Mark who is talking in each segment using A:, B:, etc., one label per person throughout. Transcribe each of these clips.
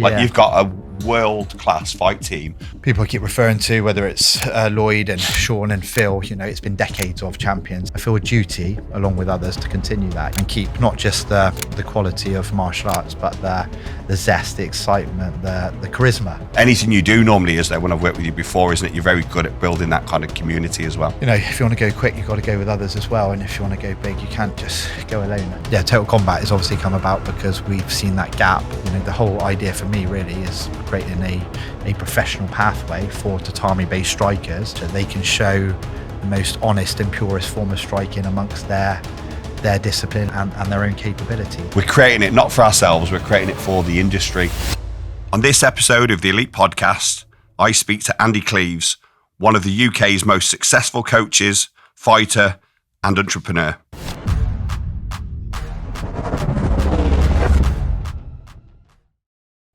A: Like
B: Yeah.
A: you've got a world-class fight team.
B: People keep referring to whether it's Lloyd and Sean and Phil, it's been decades of champions. I feel a duty, along with others, to continue that and keep not just the quality of martial arts, but the zest, the excitement, the charisma.
A: Anything you do normally is there, when I've worked with you before, isn't it? You're very good at building that kind of community as well.
B: If you want to go quick, you've got to go with others as well. And if you want to go big, you can't just go alone. Yeah, Total Combat has obviously come about because we've seen that gap. The whole idea for me really is creating a professional pathway for tatami-based strikers so they can show the most honest and purest form of striking amongst their discipline and their own capability.
A: We're creating it not for ourselves, we're creating it for the industry. On this episode of the Elite Podcast, I speak to Andy Cleeves, one of the UK's most successful coaches, fighter and entrepreneur.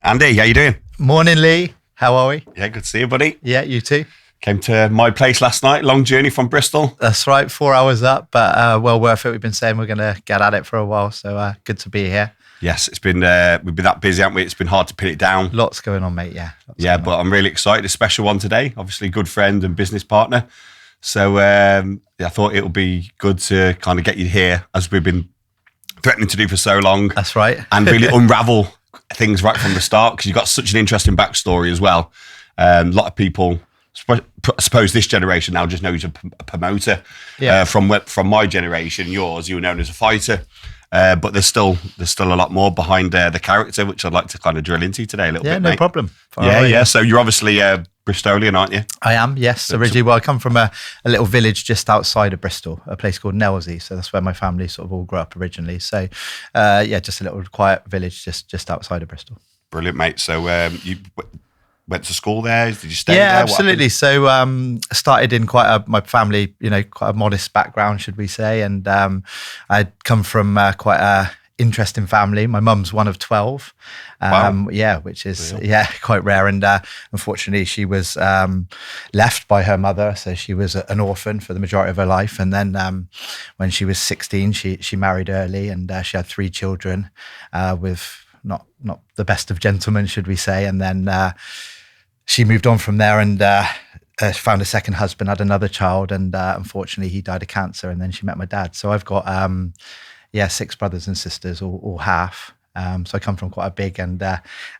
A: Andy, how you doing?
B: Morning, Lee. How are we?
A: Yeah, good to see you, buddy.
B: Yeah, you too.
A: Came to my place last night, long journey from Bristol.
B: That's right, 4 hours up, but well worth it. We've been saying we're going to get at it for a while, so good to be here.
A: Yes, it's been we've been that busy, haven't we? It's been hard to pin it down.
B: Lots going on, mate, yeah.
A: Yeah, but I'm really excited. A special one today, obviously good friend and business partner. So I thought it would be good to kind of get you here, as we've been threatening to do for so long.
B: That's right.
A: And really unravel things right from the start, because you've got such an interesting backstory as well. A lot of people, I suppose this generation now just knows a promoter.
B: Yeah.
A: From my generation, yours, you were known as a fighter. But there's still a lot more behind the character, which I'd like to kind of drill into today a little bit.
B: Yeah, no
A: mate.
B: problem.
A: Yeah. So you're obviously Bristolian, aren't you?
B: I am, yes. Originally, well, I come from a little village just outside of Bristol, a place called Nelsey. So that's where my family sort of all grew up originally. So, just a little quiet village just outside of Bristol.
A: Brilliant, mate. So you went to school there? Did you stay there?
B: Yeah, absolutely. So started in my family, quite a modest background, should we say. And I'd come from quite a interesting family. My mum's one of 12.
A: Wow.
B: Yeah, which is quite rare. And unfortunately, she was left by her mother, so she was an orphan for the majority of her life. And then when she was 16, she married early, and she had 3 children with not the best of gentlemen, should we say. And then she moved on from there and found a second husband, had another child, and unfortunately he died of cancer. And then she met my dad. So I've got 6 brothers and sisters, all half. So I come from quite a big and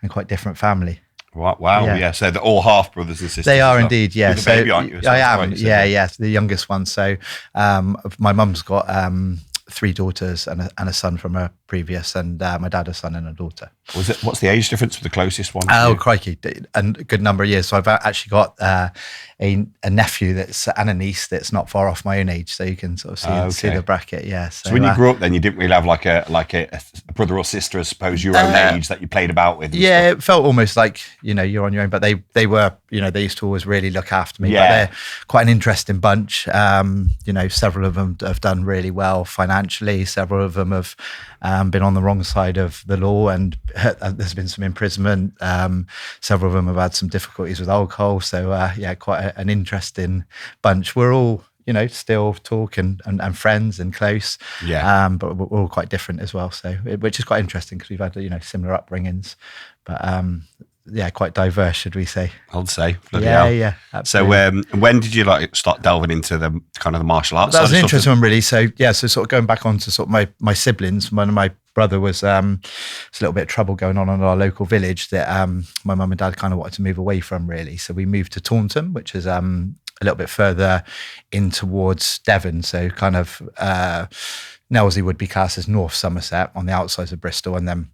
B: quite different family.
A: Wow. Yeah. So they're all half brothers and sisters.
B: They are indeed. Yeah.
A: You're the baby, aren't you?
B: I am. Yeah. The youngest one. So my mum's got 3 daughters and a son from her previous, and my dad a son and a daughter.
A: What's the age difference for the closest one?
B: Oh, crikey, a good number of years. So I've actually got a nephew and a niece that's not far off my own age, so you can sort of see the bracket. Yeah.
A: So when you grew up, then you didn't really have like a brother or sister, I suppose, your own age that you played about with.
B: Yeah, it felt almost like you're on your own, but they were they used to always really look after me.
A: Yeah.
B: But they're quite an interesting bunch. Several of them have done really well financially. Several of them have been on the wrong side of the law, and there's been some imprisonment. Several of them have had some difficulties with alcohol. So quite an interesting bunch. We're all still talk and friends and close.
A: Yeah.
B: But we're all quite different as well. So which is quite interesting because we've had similar upbringings, but quite diverse, should we say?
A: I'd say. Yeah.
B: Absolutely.
A: So when did you start delving into the kind of the martial arts?
B: That was an interesting one, really. So sort of going back on to sort of my siblings. One of my brother was there's a little bit of trouble going on in our local village that my mum and dad kind of wanted to move away from, really. So we moved to Taunton, which is a little bit further in towards Devon. So kind of Nelsey would be classed as North Somerset on the outsides of Bristol, and then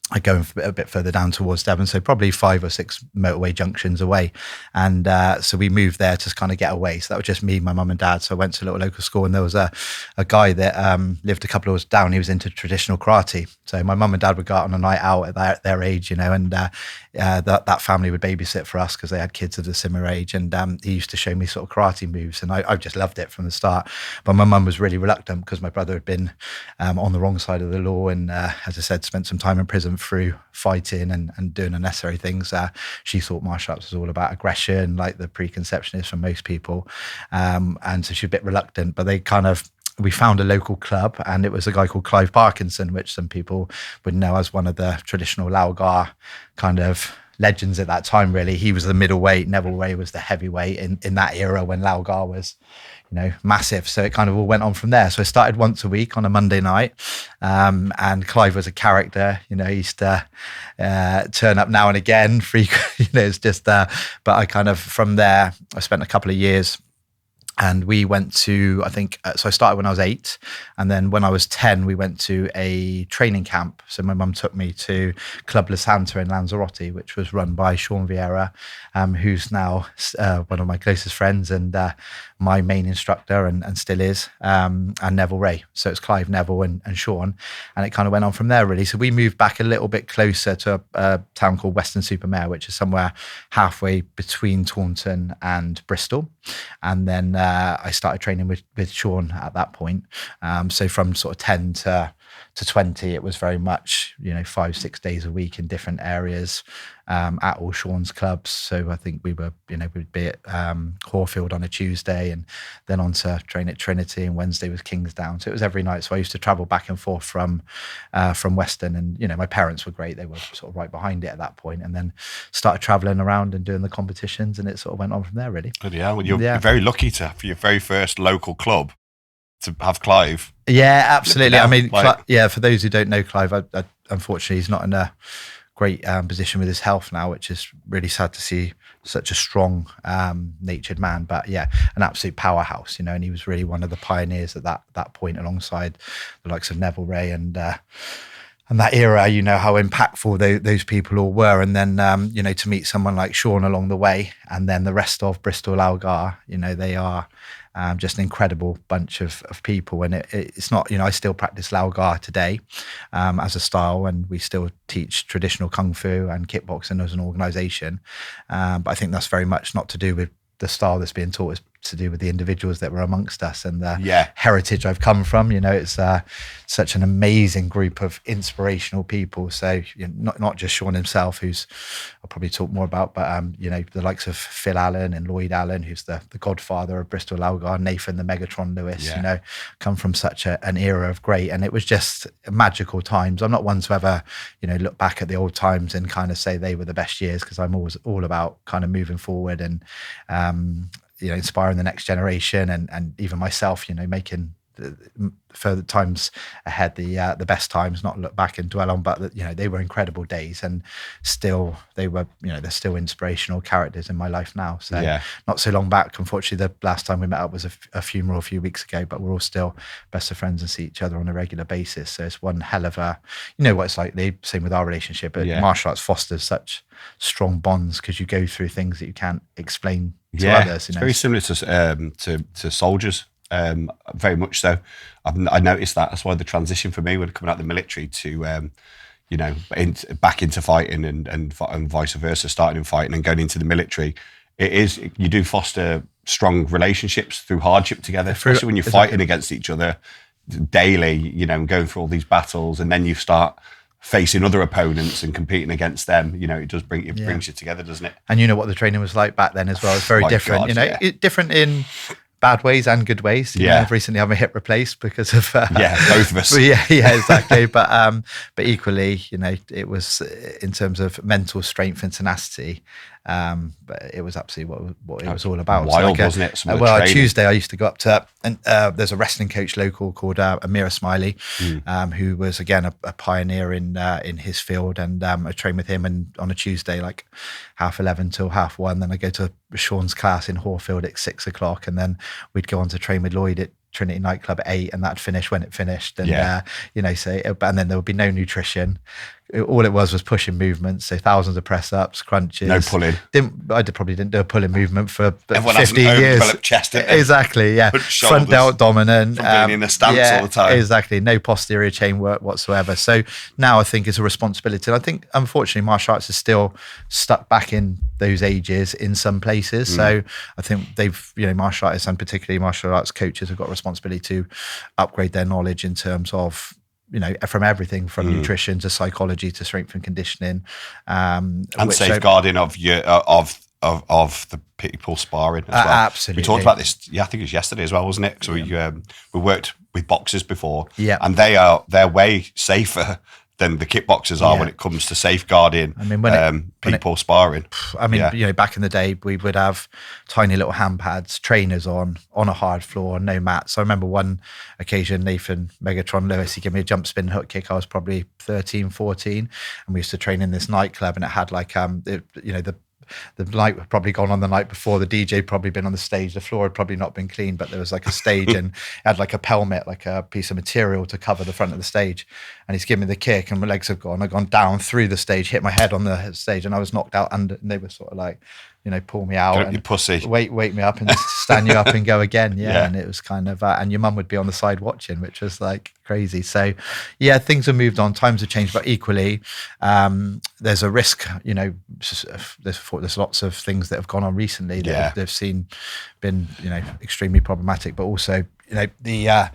B: I go a bit further down towards Devon, so probably 5 or 6 motorway junctions away. And so we moved there to kind of get away. So that was just me, my mum and dad. So I went to a little local school, and there was a guy that lived a couple of doors down. He was into traditional karate. So my mum and dad would go out on a night out at their age, and that family would babysit for us because they had kids of a similar age. And he used to show me sort of karate moves, and I just loved it from the start. But my mum was really reluctant because my brother had been on the wrong side of the law, and as I said, spent some time in prison through fighting and doing unnecessary things. She thought martial arts was all about aggression, like the preconception is for most people. And so she was a bit reluctant, but they kind of we found a local club, and it was a guy called Clive Parkinson, which some people would know as one of the traditional Laogar kind of legends at that time. Really, he was the middleweight, Neville Ray was the heavyweight in that era when Laogar was, massive. So it kind of all went on from there. So I started once a week on a Monday night, and Clive was a character. He used to turn up now and again. It's just. But I kind of from there, I spent a couple of years. And we went to, so I started when I was 8. And then when I was 10, we went to a training camp. So my mum took me to Club La Santa in Lanzarote, which was run by Sean Vieira, who's now one of my closest friends and my main instructor and still is, and Neville Ray. So it's Clive, Neville and Sean. And it kind of went on from there, really. So we moved back a little bit closer to a town called Weston-super-Mare, which is somewhere halfway between Taunton and Bristol. And then I started training with Sean at that point. So from sort of 10 to 20, it was very much, 5-6 days a week in different areas at all Sean's clubs. So I think we were, we'd be at Horfield on a Tuesday and then on to train at Trinity, and Wednesday was Kingsdown. So it was every night. So I used to travel back and forth from Weston, and, my parents were great. They were sort of right behind it at that point, and then started traveling around and doing the competitions, and it sort of went on from there, really.
A: Good, yeah. Well, you're very lucky for your very first local club to have Clive.
B: Yeah, absolutely. I mean, for those who don't know Clive, I unfortunately, he's not in a great position with his health now, which is really sad to see. Such a strong natured man, but yeah, an absolute powerhouse, and he was really one of the pioneers at that point, alongside the likes of Neville Ray and that era, how impactful those people all were. And then, to meet someone like Sean along the way, and then the rest of Bristol Laogar, they are just an incredible bunch of people. And it's not, I still practice Laogar today as a style, and we still teach traditional Kung Fu and kickboxing as an organisation. But I think that's very much not to do with the style that's being taught, is to do with the individuals that were amongst us and the heritage I've come from. It's such an amazing group of inspirational people. So not just Sean himself, who's I'll probably talk more about, but the likes of Phil Allen and Lloyd Allen, who's the godfather of Bristol Laogar, Nathan the Megatron Lewis, come from such an era of great. And it was just magical times. I'm not one to ever look back at the old times and kind of say they were the best years, because I'm always all about kind of moving forward and inspiring the next generation, and even myself, making further times ahead the best times, not look back and dwell on, but they were incredible days, and still they were, they're still inspirational characters in my life now. So not so long back, unfortunately, the last time we met up was a funeral a few weeks ago, but we're all still best of friends and see each other on a regular basis. So it's one hell of a, what it's like, the same with our relationship, but martial arts fosters such strong bonds, because you go through things that you can't explain to others.
A: It's very similar to soldiers. Very much so. I noticed that. That's why the transition for me when coming out of the military to, back into fighting and vice versa, starting in fighting and going into the military, you do foster strong relationships through hardship together, especially when you're fighting against each other daily, going through all these battles, and then you start facing other opponents and competing against them. It does brings you together, doesn't it?
B: And what the training was like back then as well. It's very different. Different in bad ways and good ways. I've recently had my hip replaced because of
A: both of us.
B: Yeah, exactly. but equally, it was in terms of mental strength and tenacity. But it was absolutely what it was all about.
A: Wild, wasn't it?
B: On Tuesday, I used to go up to, and there's a wrestling coach local called Amira Smiley, who was again a pioneer in his field, and I trained with him. And on a Tuesday, like 11:30 till 1:30, then I go to Sean's class in Horfield at 6:00, and then we'd go on to train with Lloyd at Trinity nightclub at 8, and that'd finish when it finished. And and then there would be no nutrition. All it was pushing movements, so thousands of press ups, crunches.
A: No pulling.
B: Probably didn't do a pulling movement for
A: Everyone
B: 15
A: has an
B: years.
A: Overdeveloped chest,
B: Exactly, yeah. Front delt dominant.
A: From being in a stance all the time.
B: Exactly. No posterior chain work whatsoever. So now I think it's a responsibility. And I think, unfortunately, martial arts is still stuck back in those ages in some places. So I think they've, martial artists, and particularly martial arts coaches, have got a responsibility to upgrade their knowledge in terms of, from everything from nutrition to psychology to strength and conditioning,
A: and safeguarding of of the people sparring as well.
B: Absolutely.
A: We talked about this, I think it was yesterday as well, wasn't it? So we worked with boxers before, and they're way safer than the kickboxers are when it comes to safeguarding people sparring.
B: I mean, back in the day, we would have tiny little hand pads, trainers on a hard floor, no mats. So I remember one occasion, Nathan Megatron Lewis, he gave me a jump spin hook kick. I was probably 13, 14, and we used to train in this nightclub, and it had like, the light had probably gone on the night before. The DJ had probably been on the stage. The floor had probably not been cleaned, but there was like a stage and it had like a pelmet, like a piece of material to cover the front of the stage. And he's given me the kick and my legs have gone. I've gone down through the stage, hit my head on the stage, and I was knocked out under. And they were sort of like, pull me out and
A: you pussy.
B: wake me up and stand you up and go again. Yeah. And it was kind of, and your mum would be on the side watching, which was like crazy. So things have moved on, times have changed, but equally, there's a risk, there's lots of things that have gone on recently that they've been extremely problematic, but also, the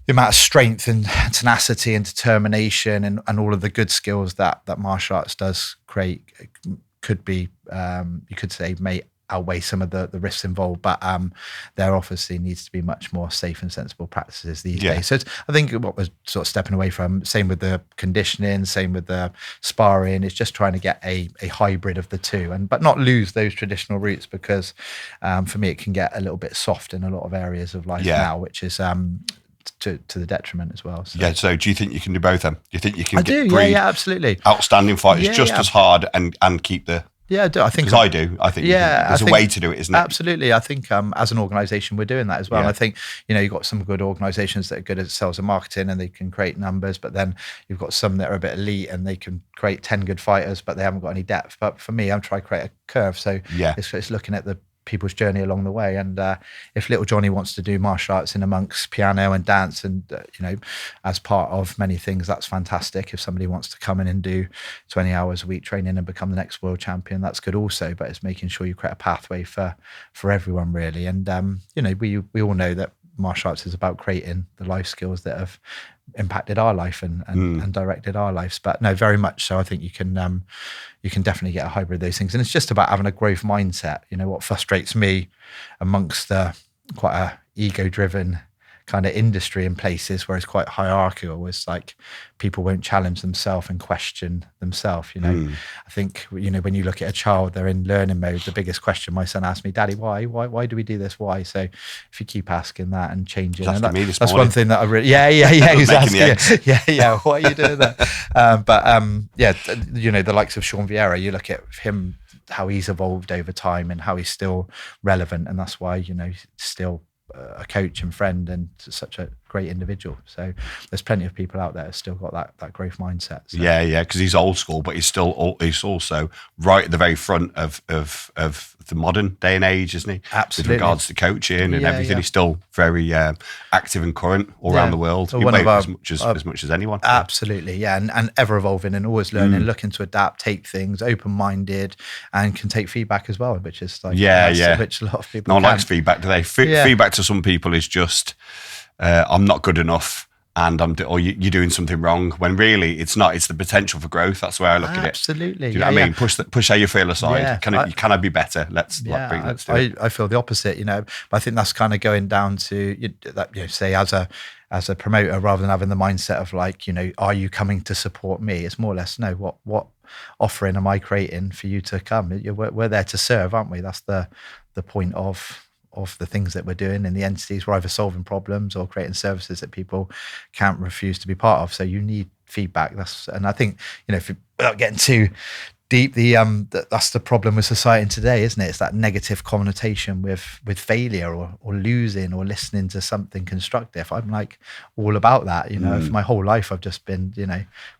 B: amount of strength and tenacity and determination and all of the good skills that martial arts does create could be, you could say, may outweigh some of the risks involved, but there obviously needs to be much more safe and sensible practices these days. So I think what we're sort of stepping away from, same with the conditioning, same with the sparring, it's just trying to get a hybrid of the two, but not lose those traditional roots, because for me it can get a little bit soft in a lot of areas of life now, which is to the detriment as well.
A: So do you think you can do both then? Do you think you can
B: breed absolutely
A: outstanding fighters just as hard and keep the...
B: Yeah, I think.
A: Because I do. I think there's a way to do it, isn't it?
B: Absolutely. I think as an organisation, we're doing that as well. And I think, you've got some good organisations that are good at sales and marketing and they can create numbers, but then you've got some that are a bit elite and they can create 10 good fighters, but they haven't got any depth. But for me, I'm trying to create a curve. So it's looking at the people's journey along the way, and if little Johnny wants to do martial arts in amongst piano and dance and as part of many things, that's fantastic. If somebody wants to come in and do 20 hours a week training and become the next world champion, that's good also, but it's making sure you create a pathway for everyone really. And we all know that martial arts is about creating the life skills that have impacted our life and directed our lives. But no, very much so. I think you can definitely get a hybrid of those things, and it's just about having a growth mindset. What frustrates me amongst quite a ego-driven kind of industry in places where it's quite hierarchical is like people won't challenge themselves and question themselves. I think when you look at a child, they're in learning mode. The biggest question my son asked me, Daddy, why do we do this? Why? So if you keep asking that and changing, and that's one thing that I really he's asking, why are you doing that? The likes of Sean Vieira, you look at him, how he's evolved over time and how he's still relevant, and that's why he's still a coach and friend and such a great individual. So there's plenty of people out there that still got that growth mindset. So.
A: Because he's old school, but he's also right at the very front of the modern day and age, isn't he?
B: Absolutely.
A: With regards to coaching and everything, he's still very active and current all around the world.
B: Well,
A: as much as anyone.
B: Absolutely, and ever evolving and always learning, looking to adapt, take things, open-minded, and can take feedback as well, which is like which a lot of people.
A: No one likes feedback, do they? Feedback to some people is just I'm not good enough. And you're doing something wrong, when really it's not. It's the potential for growth. That's the way I look at it.
B: Absolutely.
A: Do you know what I mean? Push how you feel aside. Can I be better? Let's do it.
B: I feel the opposite, but I think that's kind of going down to say as a promoter, rather than having the mindset of like, are you coming to support me? It's more or less, no, what offering am I creating for you to come? We're there to serve, aren't we? That's the point of the things that we're doing in the entities. We're either solving problems or creating services that people can't refuse to be part of. So you need feedback. And I think, without getting too deep, that's the problem with society today, isn't it? It's that negative connotation with failure or losing or listening to something constructive. I'm like all about that. For my whole life I've just been,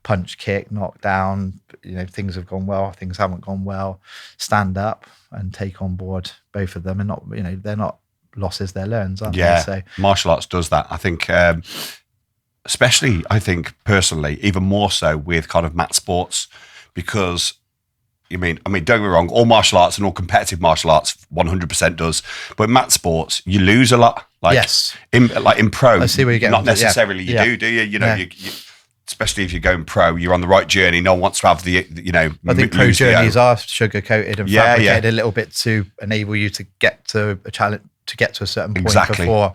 B: punch, kick, knock down, things have gone well, things haven't gone well, stand up and take on board both of them, and not, they're not losses, they're learns, aren't they? So
A: martial arts does that. I think especially, I think personally, even more so with kind of mat sports, because I mean, don't get me wrong, all martial arts and all competitive martial arts 100% does, but mat sports, you lose a lot. Like,
B: yes.
A: In pro,
B: I see where you're getting
A: not necessarily you do you? especially if you're going pro, you're on the right journey. No one wants to have
B: I think pro journeys are sugar coated and fabricated a little bit to enable you to get to a challenge, to get to a certain point before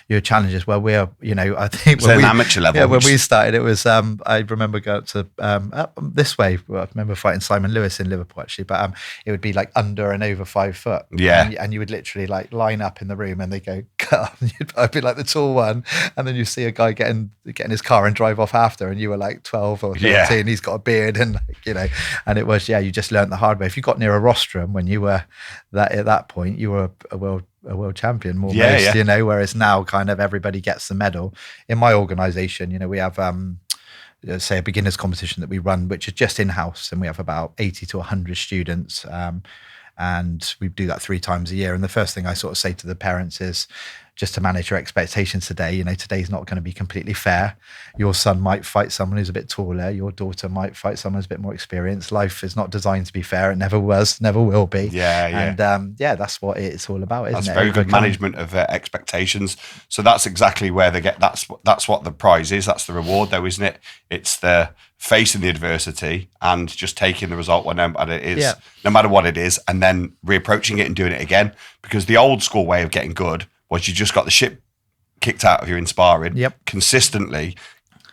B: your challenges. Well, we're, I think
A: when an amateur level.
B: Yeah, when we started, it was, I remember going up to up this way. Well, I remember fighting Simon Lewis in Liverpool actually, but it would be like under and over 5 foot.
A: Yeah.
B: And you would literally like line up in the room and they go, cut. I'd be like the tall one. And then you see a guy get in his car and drive off after, and you were like 12 or 13, and he's got a beard and and it was, you just learned the hard way. If you got near a rostrum when you were at that point, you were a world champion almost, whereas now kind of everybody gets the medal. In my organization, we have say a beginners competition that we run, which is just in-house, and we have about 80 to 100 students, and we do that 3 times a year. And the first thing I sort of say to the parents is just to manage your expectations today. Today's not going to be completely fair. Your son might fight someone who's a bit taller. Your daughter might fight someone who's a bit more experienced. Life is not designed to be fair. It never was, never will be.
A: Yeah.
B: And that's what it's all about, isn't it?
A: That's very good management of expectations. So that's exactly where they get, that's what the prize is. That's the reward though, isn't it? It's the facing the adversity and just taking the result no matter what it is, and then reapproaching it and doing it again. Because the old school way of getting good was you just got the shit kicked out of you in sparring consistently,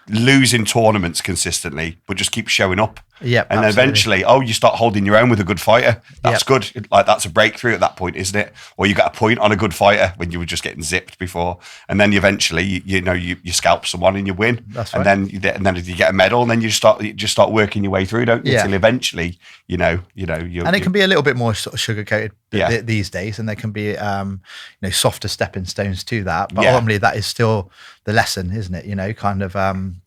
A: losing tournaments consistently, but just keep showing up. And then eventually, you start holding your own with a good fighter. That's good. Like that's a breakthrough at that point, isn't it? Or you got a point on a good fighter when you were just getting zipped before, and then eventually, you scalp someone and you win.
B: That's right.
A: And then you get a medal, and then you just start working your way through, don't you? Until eventually, and
B: it can be a little bit more sort of sugar coated these days, and there can be softer stepping stones to that. But ultimately, that is still the lesson, isn't it? Kind of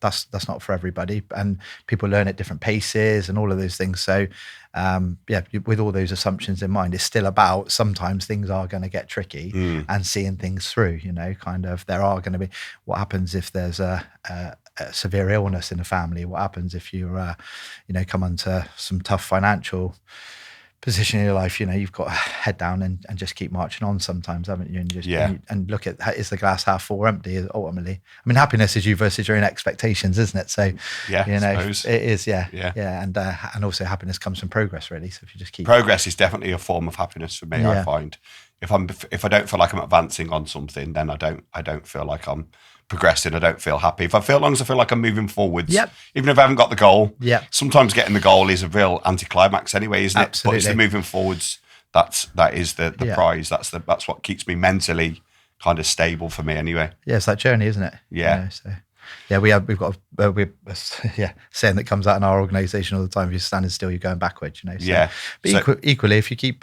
B: that's not for everybody, and people learn at different paces and all of those things. So with all those assumptions in mind, it's still about sometimes things are going to get tricky and seeing things through. Kind of there are going to be, what happens if there's a severe illness in a family? What happens if you're come onto some tough financial position in your life? You've got to head down and just keep marching on sometimes, haven't you? And just and look at, is the glass half full or empty ultimately? I mean, happiness is you versus your own expectations, isn't it? So it is, and also happiness comes from progress, really. So if you just keep,
A: progress is definitely a form of happiness for me. I find if I don't feel like I'm advancing on something, then I don't feel like I'm progressing. I don't feel happy. As long as I feel like I'm moving forwards, even if I haven't got the goal, sometimes getting the goal is a real anticlimax anyway, isn't it?
B: Absolutely.
A: But it's the moving forwards that is the prize. That's what keeps me mentally kind of stable for me anyway.
B: Yeah, it's that journey, isn't it?
A: Yeah.
B: We've got saying that comes out in our organisation all the time. If you're standing still, you're going backwards. But equally, if you keep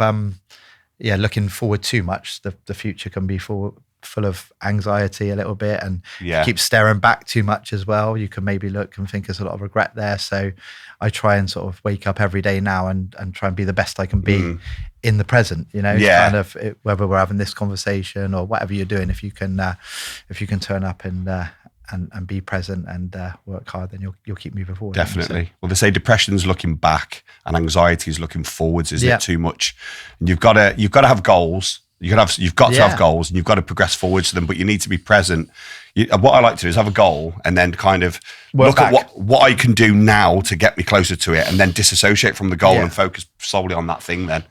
B: looking forward too much, the future can be full of anxiety a little bit, and if you keep staring back too much as well, you can maybe look and think there's a lot of regret there. So I try and sort of wake up every day now and try and be the best I can be in the present, kind of whether we're having this conversation or whatever you're doing, if you can turn up and be present and work hard, then you'll keep moving forward.
A: Definitely. So. Well, they say depression's looking back and anxiety is looking forwards, isn't it, too much? And you've got to have goals. You've got to have goals, and you've got to progress forward to them, but you need to be present. What I like to do is have a goal and then kind of look at what I can do now to get me closer to it, and then disassociate from the goal and focus solely on that thing then.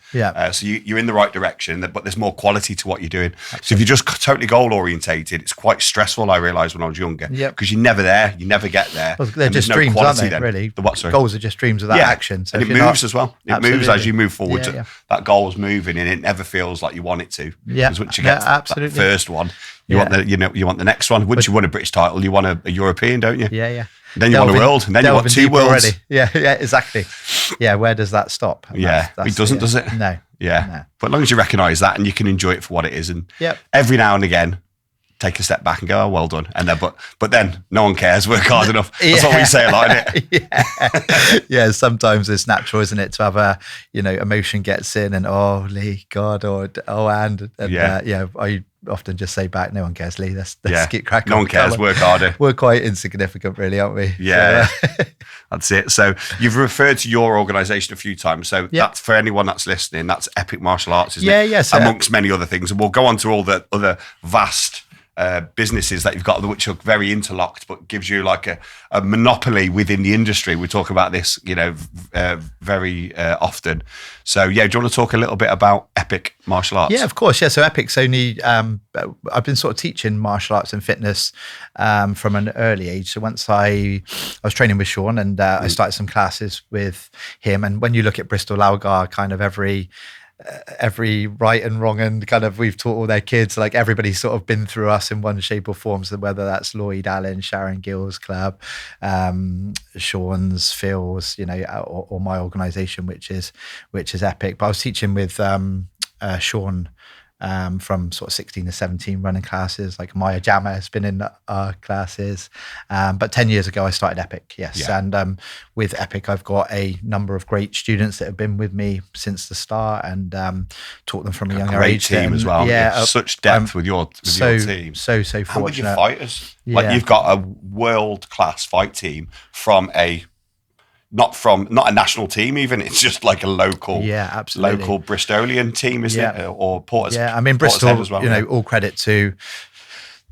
A: So you're in the right direction, but there's more quality to what you're doing. Absolutely. So if you're just totally goal orientated, it's quite stressful, I realised when I was younger, because you're never there, you never get there.
B: Well, they're just dreams, aren't they, really? Goals are just dreams of that action. So
A: and it moves as well. It moves as you move forward. That goal's moving, and it never feels like you want it to. Because once you get that first one, you want the next one. Once you won a British title, you want a European, don't you? Then you want a world, and then you want 2 worlds. Already.
B: Yeah, exactly. Yeah, where does that stop? And
A: it doesn't, does it?
B: No.
A: No. But as long as you recognise that and you can enjoy it for what it is, and every now and again, take a step back and go, oh, well done. And then, but then no one cares, work hard enough. That's what we say a lot, isn't
B: it? Sometimes it's natural, isn't it, to have emotion gets in and, Lee, God, I often just say back, no one cares, Lee, let's get cracking.
A: No one cares, work harder.
B: We're quite insignificant, really, aren't we?
A: That's it. So you've referred to your organisation a few times. So that's, for anyone that's listening, that's Epic Martial Arts, isn't it?
B: So,
A: amongst many other things. And we'll go on to all the other vast businesses that you've got, which are very interlocked, but gives you like a monopoly within the industry. We talk about this, very often. So yeah, do you want to talk a little bit about Epic Martial Arts?
B: Yeah, of course. Yeah, so Epic's only, I've been sort of teaching martial arts and fitness from an early age. So once I was training with Sean, and I started some classes with him. And when you look at Bristol Algar, kind of every right and wrong, and kind of we've taught all their kids, like everybody's sort of been through us in one shape or form. So whether that's Lloyd Allen, Sharon Gill's club, Sean's, Phil's, or my organisation, which is Epic. But I was teaching with Sean from sort of 16 to 17, running classes. Like Maya Jama has been in our classes. But 10 years ago, I started Epic, yes. Yeah. And with Epic, I've got a number of great students that have been with me since the start, and taught them from a younger age.
A: Great team as well.
B: Yeah.
A: Such depth with your team.
B: So fortunate.
A: And with your fighters.
B: Yeah.
A: Like you've got a world-class fight team from not a national team even, it's just like a local Bristolian team, isn't it? Or Porter's.
B: Yeah, I mean, Bristol,
A: as well,
B: all credit to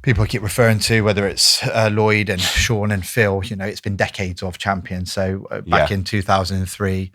B: people I keep referring to, whether it's Lloyd and Sean and Phil, it's been decades of champions. So back in 2003,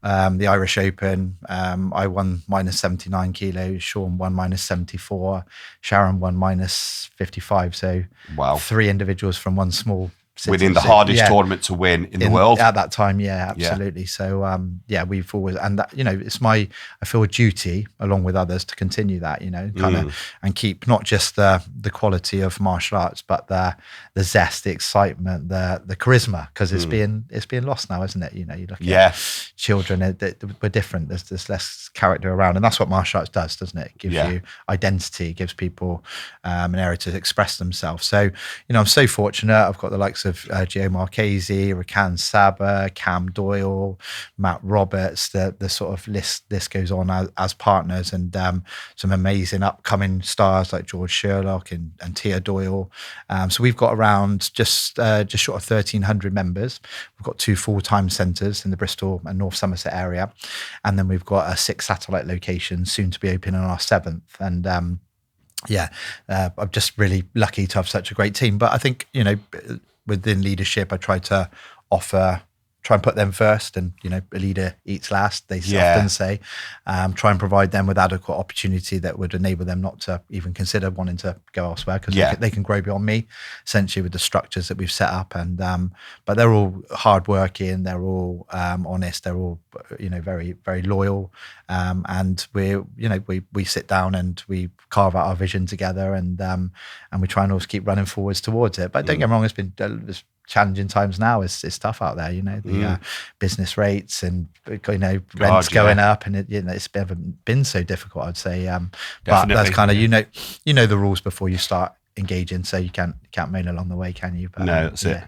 B: the Irish Open, I won minus 79 kilos, Sean won minus 74, Sharon won minus 55. So wow. 3 individuals from one small city.
A: Within the hardest tournament to win in the world
B: at that time. Yeah, absolutely. Yeah. So we've always, and that, it's I feel a duty along with others to continue that, kind of, and keep not just the quality of martial arts, but the zest, the excitement, the charisma, because it's being lost now, isn't it? You look at children, we're different. There's less character around, and that's what martial arts does, doesn't it? It gives you identity, it gives people an area to express themselves. So, I'm so fortunate. I've got the likes of Gio Marchese, Rakan Saba, Cam Doyle, Matt Roberts. The sort of list goes on as partners, and some amazing upcoming stars like George Sherlock and Tia Doyle. So we've got around just short of 1,300 members. We've got 2 full-time centres in the Bristol and North Somerset area, and then we've got 6 satellite locations soon to be opening on our 7th. And I'm just really lucky to have such a great team. But I think within leadership, I try and put them first, and a leader eats last, they often say. Try and provide them with adequate opportunity that would enable them not to even consider wanting to go elsewhere, because they can grow beyond me, essentially, with the structures that we've set up. And but they're all hardworking, they're all honest, they're all very, very loyal, and we sit down and we carve out our vision together, and we try and always keep running forwards towards it. But don't get me wrong, it's been challenging times now. It's tough out there, the business rates and rents going up, and it's never been so difficult, I'd say. But that's kind of the rules before you start engaging, so you can't moan along the way, can you? But,
A: no, that's it.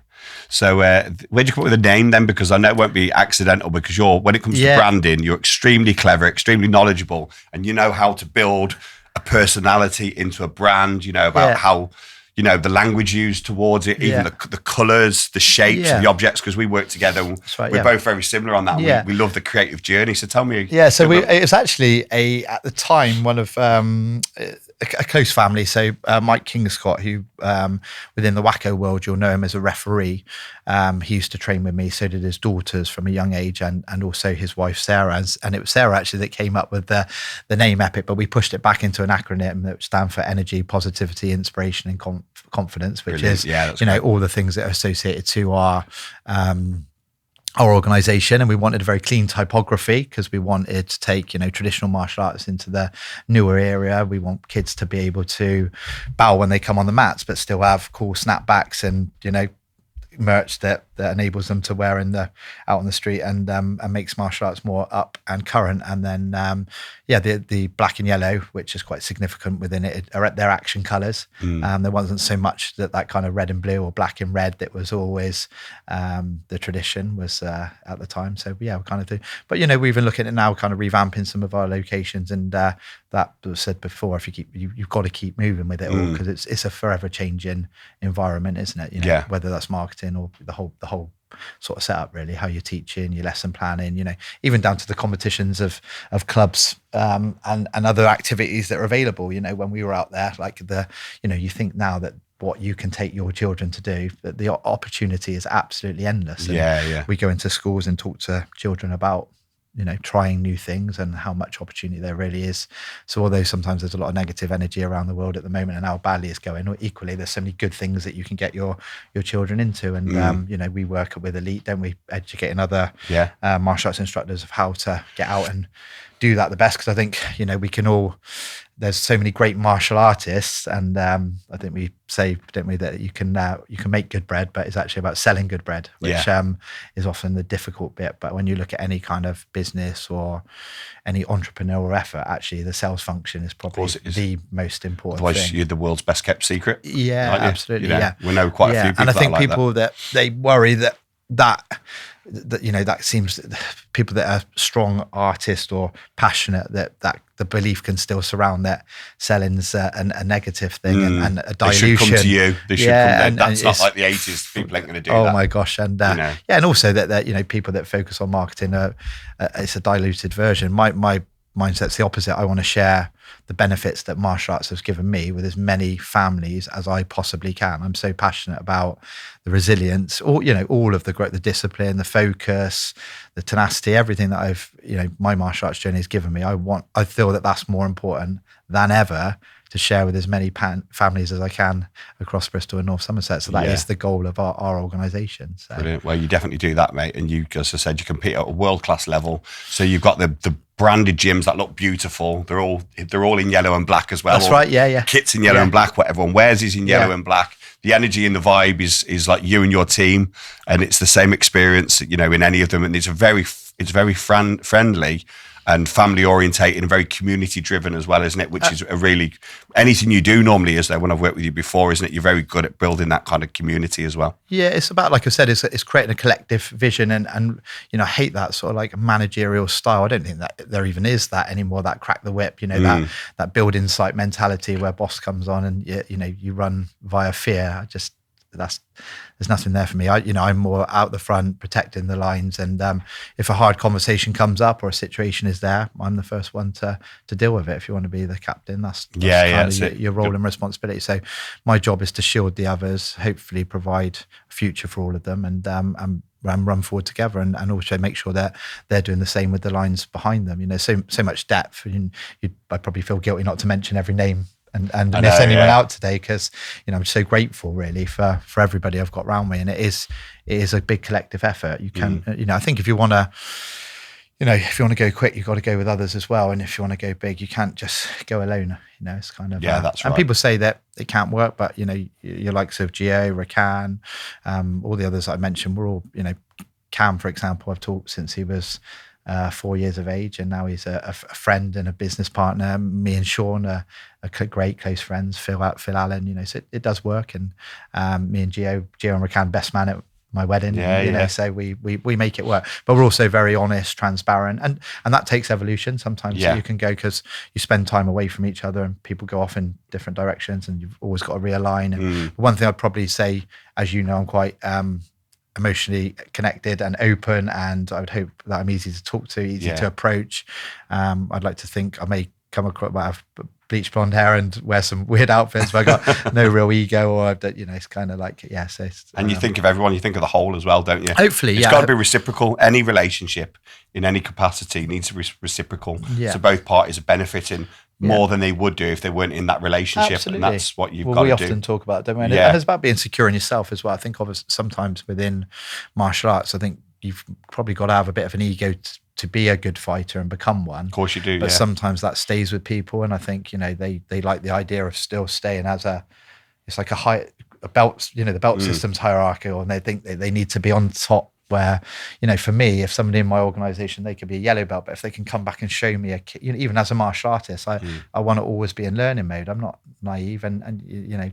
A: So where'd you come up with a name then? Because I know it won't be accidental, because when it comes to branding, you're extremely clever, extremely knowledgeable, and you know how to build a personality into a brand, about how the language used towards it, even the colours, the shapes, the objects, because we work together. Right, we're both very similar on that. We love the creative journey. So tell me. Yeah,
B: so it was actually at the time, one of a close family. So Mike Kingscott, who within the Wacko world, you'll know him as a referee. He used to train with me. So did his daughters from a young age, and also his wife, Sarah. And it was Sarah actually that came up with the name Epic, but we pushed it back into an acronym that stands for energy, positivity, inspiration, and confidence, which is all the things that are associated to our organisation. And we wanted a very clean typography, because we wanted to take traditional martial arts into the newer area. We want kids to be able to bow when they come on the mats, but still have cool snapbacks and merch that enables them to wear out on the street, and makes martial arts more up and current. And then the black and yellow, which is quite significant within it, are their action colours. There wasn't so much that kind of red and blue or black and red that was always the tradition was at the time. So we kind of do. But we've been looking at now kind of revamping some of our locations, and that was said before, if you've got to keep moving with it all, because it's a forever changing environment, isn't it? Whether that's marketing or the whole sort of setup, really, how you're teaching, your lesson planning, even down to the competitions of clubs and other activities that are available. When we were out there, like you think now that what you can take your children to do, that the opportunity is absolutely endless. And we go into schools and talk to children about trying new things and how much opportunity there really is. So although sometimes there's a lot of negative energy around the world at the moment and how badly it's going, equally there's so many good things that you can get your children into. And we work with Elite, don't we, educating other martial arts instructors of how to get out and do that the best. Because I think we can all, there's so many great martial artists, and I think we say, don't we, that you can make good bread, but it's actually about selling good bread, which is often the difficult bit. But when you look at any kind of business or any entrepreneurial effort, actually the sales function is probably the most important
A: Otherwise,
B: thing.
A: you're the world's best kept secret.
B: Yeah, absolutely.
A: We know quite a few people.
B: And I think
A: that
B: people that they worry that seems people that are strong artists or passionate, that the belief can still surround that selling's a negative thing and a dilution.
A: They should come to you. They should come. That's not like the 80s. People ain't going to do that.
B: Oh my gosh! And and also that people that focus on marketing, it's a diluted version. My mindset's the opposite. I want to share the benefits that martial arts has given me with as many families as I possibly can. I'm so passionate about the resilience, all of the growth, the discipline, the focus, the tenacity, everything that I've, my martial arts journey has given me. I feel that that's more important than ever to share with as many families as I can across Bristol and North Somerset. So that is the goal of our organisation. So.
A: Brilliant. Well, you definitely do that, mate. And you, as I said, you compete at a world-class level. So you've got the branded gyms that look beautiful. They're all in yellow and black as well.
B: That's right. Yeah.
A: Kits in yellow and black. What everyone wears is in yellow and black. The energy and the vibe is like you and your team, and it's the same experience, in any of them. And it's very friendly and family orientated and very community driven as well, isn't it? Which is a really, anything you do normally is there. When I've worked with you before, isn't it? You're very good at building that kind of community as well. Yeah,
B: it's about, like I said, it's creating a collective vision, and I hate that sort of like managerial style. I don't think that there even is that anymore. That crack the whip, that build insight mentality where boss comes on and you run via fear. There's nothing there for me. I'm more out the front, protecting the lines, and if a hard conversation comes up or a situation is there, I'm the first one to deal with it. If you want to be the captain, that's kind of your role and responsibility. So my job is to shield the others, hopefully provide a future for all of them, and run forward together, and also make sure that they're doing the same with the lines behind them. So much depth. I probably feel guilty not to mention every name and miss anyone out today, because I'm so grateful really for everybody I've got around me, and it is a big collective effort. You can I think if you want to go quick, you've got to go with others as well, and if you want to go big, you can't just go alone. It's kind of
A: that's right.
B: And people say that it can't work, but your likes of Gio, Rakan, all the others I mentioned, we're all Cam, for example, I've taught since he was 4 years of age, and now he's a friend and a business partner. Me and Sean are great close friends. Phil Allen, so it does work. And me and Gio and Rakan, best man at my wedding. So we make it work. But we're also very honest, transparent, and that takes evolution. Sometimes you can go, because you spend time away from each other and people go off in different directions, and you've always got to realign. And one thing I'd probably say, as I'm quite emotionally connected and open, and I would hope that I'm easy to talk to, easy to approach. I'd like to think I may come across, I have bleach blonde hair and wear some weird outfits, but I got no real ego, or that it's kind of like So
A: and you think of everyone, you think of the whole as well, don't you?
B: Hopefully,
A: it's got to be reciprocal. Any relationship in any capacity needs to be reciprocal. So both parties are benefiting more than they would do if they weren't in that relationship. Absolutely. And that's what you've got to do. We often talk about, don't we? And it's about being secure in yourself as well. I think sometimes within martial arts, I think you've probably got to have a bit of an ego to be a good fighter and become one. Of course you do.
B: But sometimes that stays with people, and I think they like the idea of still staying as it's like a belt. The belt system's hierarchical, and they think they need to be on top. Where, for me, if somebody in my organisation, they could be a yellow belt, but if they can come back and show me even as a martial artist, I want to always be in learning mode. I'm not naive, and you're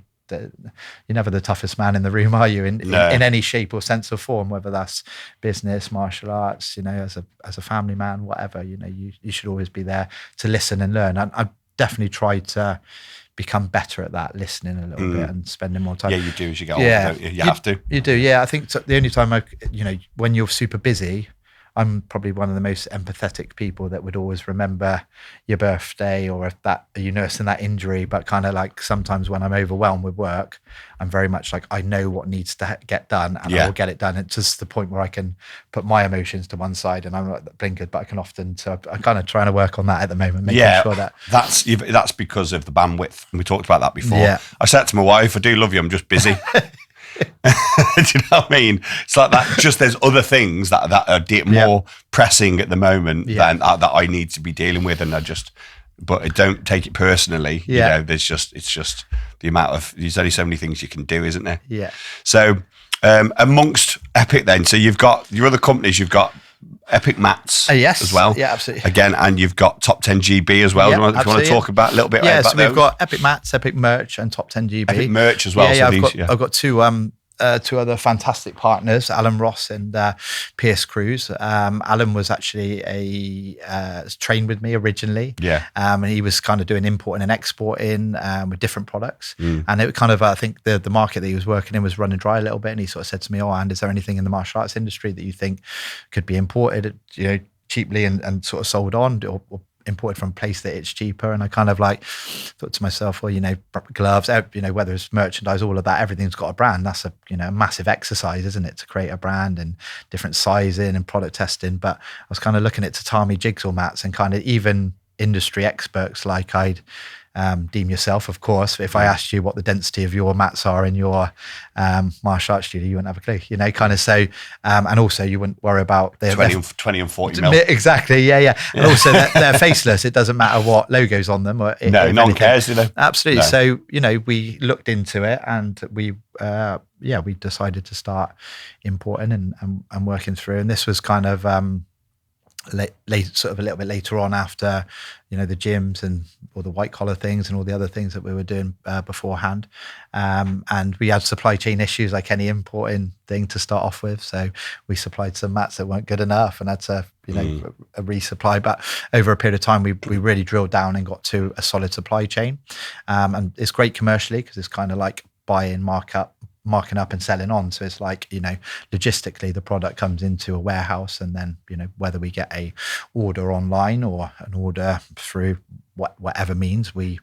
B: never the toughest man in the room, are you? In any shape or sense or form, whether that's business, martial arts, as a family man, whatever. You should always be there to listen and learn. And I definitely try to become better at that, listening a little bit and spending more time.
A: Yeah, you do as you get older, don't you? You have to.
B: You do, yeah. I think the only time when you're super busy, I'm probably one of the most empathetic people that would always remember your birthday, or if that you nursing that injury. But kind of like sometimes when I'm overwhelmed with work, I'm very much like, I know what needs to get done, and I will get it done. It's just the point where I can put my emotions to one side, and I'm not blinkered, but I can often. So I'm kind of trying to work on that at the moment, making sure that
A: that's because of the bandwidth. We talked about that before.
B: Yeah.
A: I said to my wife, I do love you, I'm just busy. Do you know what I mean? It's like that. Just there's other things that are more pressing at the moment than that I need to be dealing with, and but I don't take it personally.
B: Yeah.
A: You know, it's just the amount of, there's only so many things you can do, isn't there?
B: Yeah.
A: So amongst Epic, then, so you've got your other companies, you've got Epic Mats as well.
B: Yeah, absolutely.
A: Again, and you've got Top 10 GB as well.
B: Yeah,
A: Do you want to talk about a little bit about
B: so we've
A: those?
B: got Epic Mats, Epic Merch, and Top 10 GB.
A: Epic Merch as well.
B: I've got two other fantastic partners, Alan Ross and Pierce Cruz. Alan was actually trained with me originally.
A: Yeah.
B: And he was kind of doing importing and exporting with different products. And it kind of, I think the market that he was working in was running dry a little bit. And he sort of said to me, and is there anything in the martial arts industry that you think could be imported, cheaply and sort of sold on, or imported from a place that it's cheaper? And I kind of like thought to myself, gloves, whether it's merchandise, all of that, everything's got a brand. That's a massive exercise, isn't it, to create a brand and different sizing and product testing. But I was kind of looking at tatami jigsaw mats, and kind of even industry experts like I'd deem yourself, of course. If I asked you what the density of your mats are in your martial arts studio, you wouldn't have a clue, kind of. So, and also you wouldn't worry about
A: 20 and 40 mil.
B: Exactly, yeah. And also they're faceless. It doesn't matter what logo's on them. Or
A: no one cares, do they?
B: Absolutely.
A: No.
B: So, we looked into it, and we decided to start importing and working through. And this was kind of late, sort of a little bit later on, after the gyms and all the white collar things and all the other things that we were doing beforehand, and we had supply chain issues like any importing thing to start off with. So we supplied some mats that weren't good enough, and had to a resupply. But over a period of time, we really drilled down and got to a solid supply chain, and it's great commercially because it's kind of like buying, marking up and selling on. So it's like, logistically the product comes into a warehouse, and then, whether we get a order online or an order through whatever means, we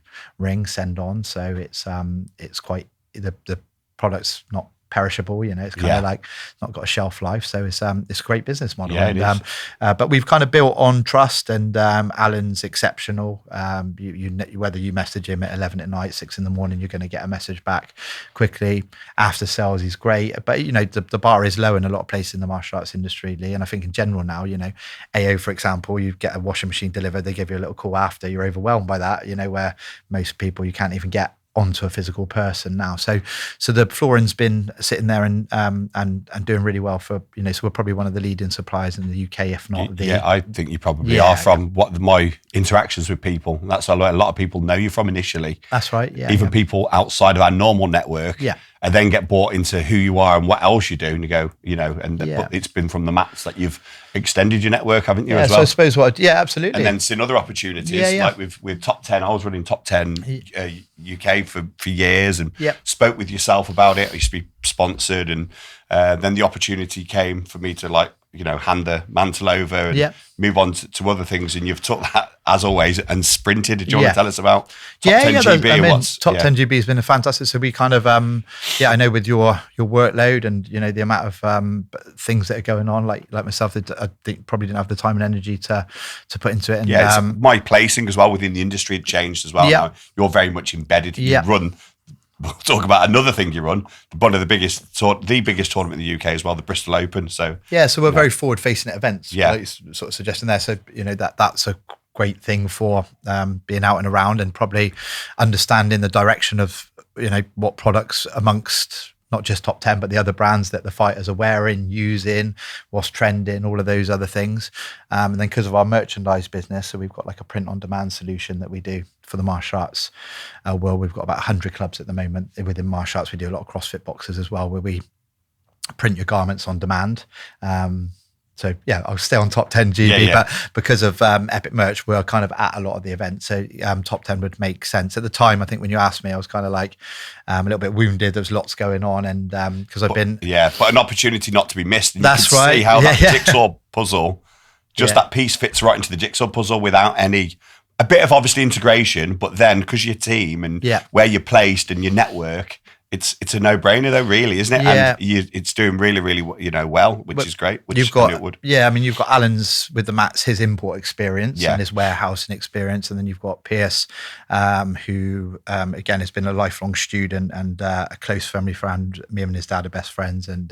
B: send on. So it's quite, the product's not perishable, it's kind of like, it's not got a shelf life. So it's a great business model.
A: Yeah, it is.
B: But we've kind of built on trust, and Alan's exceptional. Whether you message him at 11 at night, 6 in the morning, you're going to get a message back quickly. After sales, he's great. But, the bar is low in a lot of places in the martial arts industry, Lee. And I think in general now, AO, for example, you get a washing machine delivered, they give you a little call after, you're overwhelmed by that, where most people you can't even get onto a physical person now. So the flooring's been sitting there and doing really well for, so we're probably one of the leading suppliers in the UK, if not the...
A: Yeah, I think you probably are, from my interactions with people. That's a lot of people know you from initially.
B: That's right, yeah.
A: Even people outside of our normal network.
B: Yeah.
A: And then get bought into who you are and what else you do, and you go, but it's been from the mats that you've extended your network, haven't you, as well?
B: So I suppose absolutely.
A: And then seen other opportunities, like with Top 10. I was running Top 10 UK for years, and spoke with yourself about it. I used to be sponsored, and then the opportunity came for me to hand the mantle over and move on to other things. And you've took that, as always, and sprinted. Do you want to tell us about Top 10 GB?
B: Top 10 GB has been a fantastic. So we kind of, I know with your workload and, the amount of things that are going on, like myself, that I think probably didn't have the time and energy to put into it. And,
A: my placing as well within the industry had changed as well. Now you're very much embedded. You run. We'll talk about another thing you run, one of the biggest tournament in the UK as well, the Bristol Open. So
B: so we're very forward-facing at events.
A: Yeah,
B: like you're sort of suggesting there. So that's a great thing for being out and around, and probably understanding the direction of what products amongst not just Top 10, but the other brands that the fighters are wearing, using, what's trending, all of those other things. And then because of our merchandise business, so we've got like a print-on-demand solution that we do for the martial arts world. We've got about 100 clubs at the moment within martial arts. We do a lot of CrossFit boxes as well, where we print your garments on demand. So yeah, I'll stay on top 10 GB,
A: Yeah, yeah.
B: but because of Epic Merch, we're kind of at a lot of the events. So top 10 would make sense. At the time, I think when you asked me, I was kind of like a little bit wounded. There was lots going on. And because I've been...
A: Yeah, but an opportunity not to be missed. And
B: That's
A: you can
B: right.
A: see how
B: Yeah,
A: that
B: yeah.
A: jigsaw puzzle, just that piece fits right into the jigsaw puzzle without a bit of obviously integration, but then because your team and where you're placed and your network, it's a no-brainer though, really, isn't it?
B: Yeah.
A: And it's doing really, really, well, which is great. Which
B: you've got,
A: it would.
B: Yeah, I mean, you've got Alan's with the mats, his import experience and his warehousing experience, and then you've got Pierce, who again has been a lifelong student and a close family friend. Me and his dad are best friends, and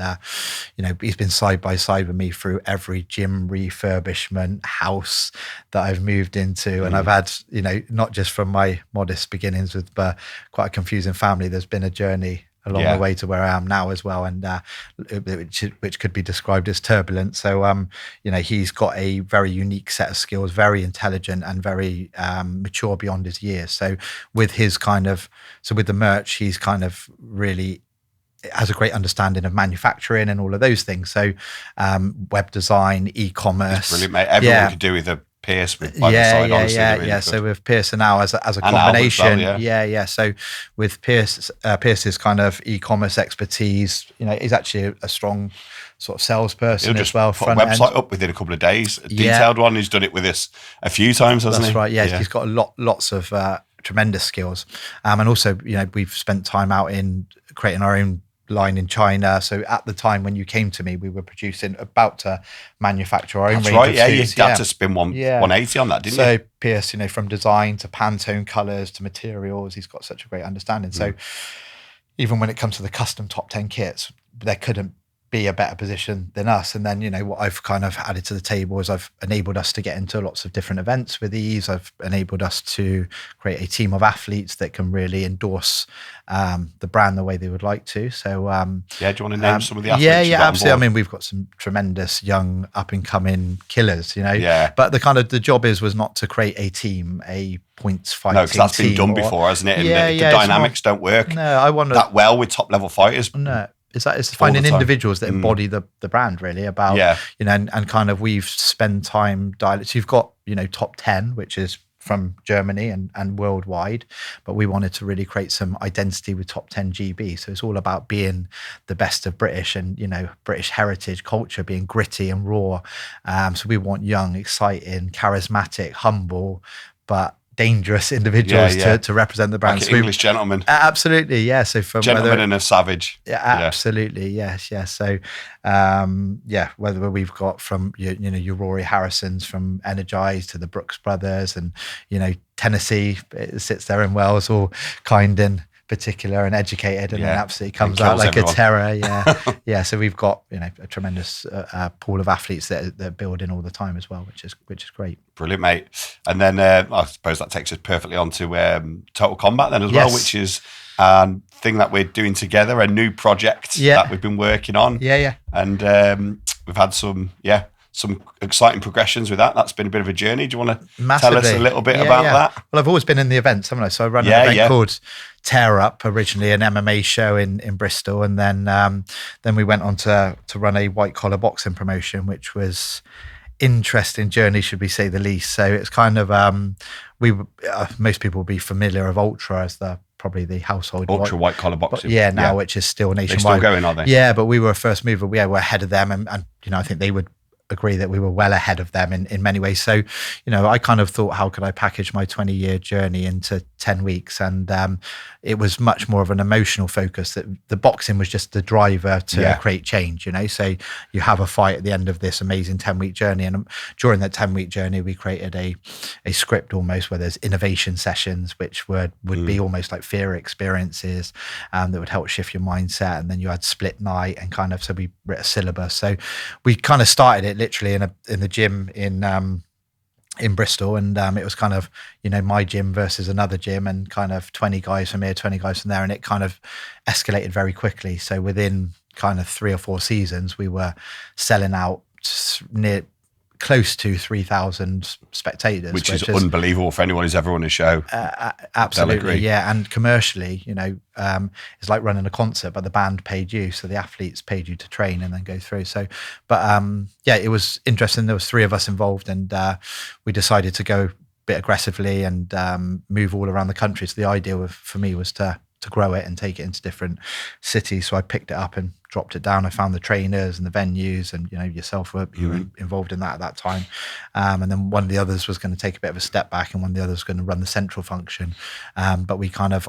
B: he's been side by side with me through every gym refurbishment house that I've moved into, and I've had not just from my modest beginnings with quite a confusing family. There's been a journey along the way to where I am now as well, and which could be described as turbulent. So he's got a very unique set of skills, very intelligent and very mature beyond his years. So with the merch, he's kind of really has a great understanding of manufacturing and all of those things. So web design, e-commerce,
A: brilliant, mate. Everyone could do with a Pierce by the side, honestly. Really good.
B: So with Pierce and now as a combination, So with Pierce's kind of e-commerce expertise, he's actually a strong sort of salesperson as well.
A: Put a website up within a couple of days, a detailed one. He's done it with us a few times, hasn't he?
B: That's right. Yeah, he's got lots of tremendous skills, and also we've spent time out in creating our own line in China. So at the time when you came to me, we were about to manufacture our own range of suits.
A: You had to spin 180 on that, didn't you?
B: So Pierce, from design to Pantone colours to materials, he's got such a great understanding. So even when it comes to the custom top 10 kits, there couldn't be a better position than us. And then, what I've kind of added to the table is I've enabled us to get into lots of different events with ease. I've enabled us to create a team of athletes that can really endorse the brand the way they would like to. So,
A: do you want to name some of the athletes?
B: Yeah, absolutely. I mean, we've got some tremendous young up and coming killers, but the job was not to create a team, a points fighting team.
A: No, because that's been done before, hasn't it? And the dynamics don't work that well with top level fighters.
B: No. It's finding individuals that embody the brand really about, and kind of we've spent time dialing. So you've got, top 10, which is from Germany and worldwide, but we wanted to really create some identity with top 10 GB. So it's all about being the best of British and, British heritage culture, being gritty and raw. So we want young, exciting, charismatic, humble, but dangerous individuals to represent the brand.
A: Like an English gentleman.
B: Absolutely, yeah. So from
A: gentleman and a savage.
B: Yeah, absolutely, yes. So whether we've got from your Rory Harrisons from Energize to the Brooks Brothers and Tennessee, it sits there in Wales, all kind and particular and educated, and then absolutely comes out like everyone. A terror. So we've got a tremendous pool of athletes that are building all the time as well, which is great.
A: Brilliant, mate. And then I suppose that takes us perfectly on to Total Combat then as well, which is a thing that we're doing together, a new project that we've been working on. And we've had some exciting progressions with that. That's been a bit of a journey. Do you want to tell us a little bit about that?
B: Well, I've always been in the events, haven't I? So I run an event called Tear Up, originally an MMA show in Bristol, and then we went on to run a white collar boxing promotion, which was interesting journey, should we say the least. So it's kind of most people will be familiar of Ultra as probably the household
A: white collar boxing,
B: which is still nationwide.
A: They're still going, are they?
B: Yeah, but we were a first mover. We were ahead of them, and I think they would agree that we were well ahead of them in many ways. So, I kind of thought, how could I package my 20-year journey into 10 weeks? And it was much more of an emotional focus, that the boxing was just the driver to create change, So you have a fight at the end of this amazing 10-week journey. And during that 10-week journey, we created a script almost where there's innovation sessions, which would be almost like fear experiences that would help shift your mindset. And then you had split night and so we wrote a syllabus. So we kind of started it literally in the gym in Bristol, and it was kind of my gym versus another gym, and kind of 20 guys from here, 20 guys from there, and it kind of escalated very quickly. So within kind of 3 or 4 seasons, we were selling out near close to 3,000 spectators,
A: which is unbelievable for anyone who's ever run a show.
B: Absolutely, yeah. And commercially, it's like running a concert, but the band paid you, so the athletes paid you to train and then go through. So, but it was interesting. There was 3 of us involved, and we decided to go a bit aggressively and move all around the country. So the idea for me was to grow it and take it into different cities. So I picked it up and dropped it down. I found the trainers and the venues, and yourself you were involved in that at that time. And then one of the others was going to take a bit of a step back, and one of the others was going to run the central function. But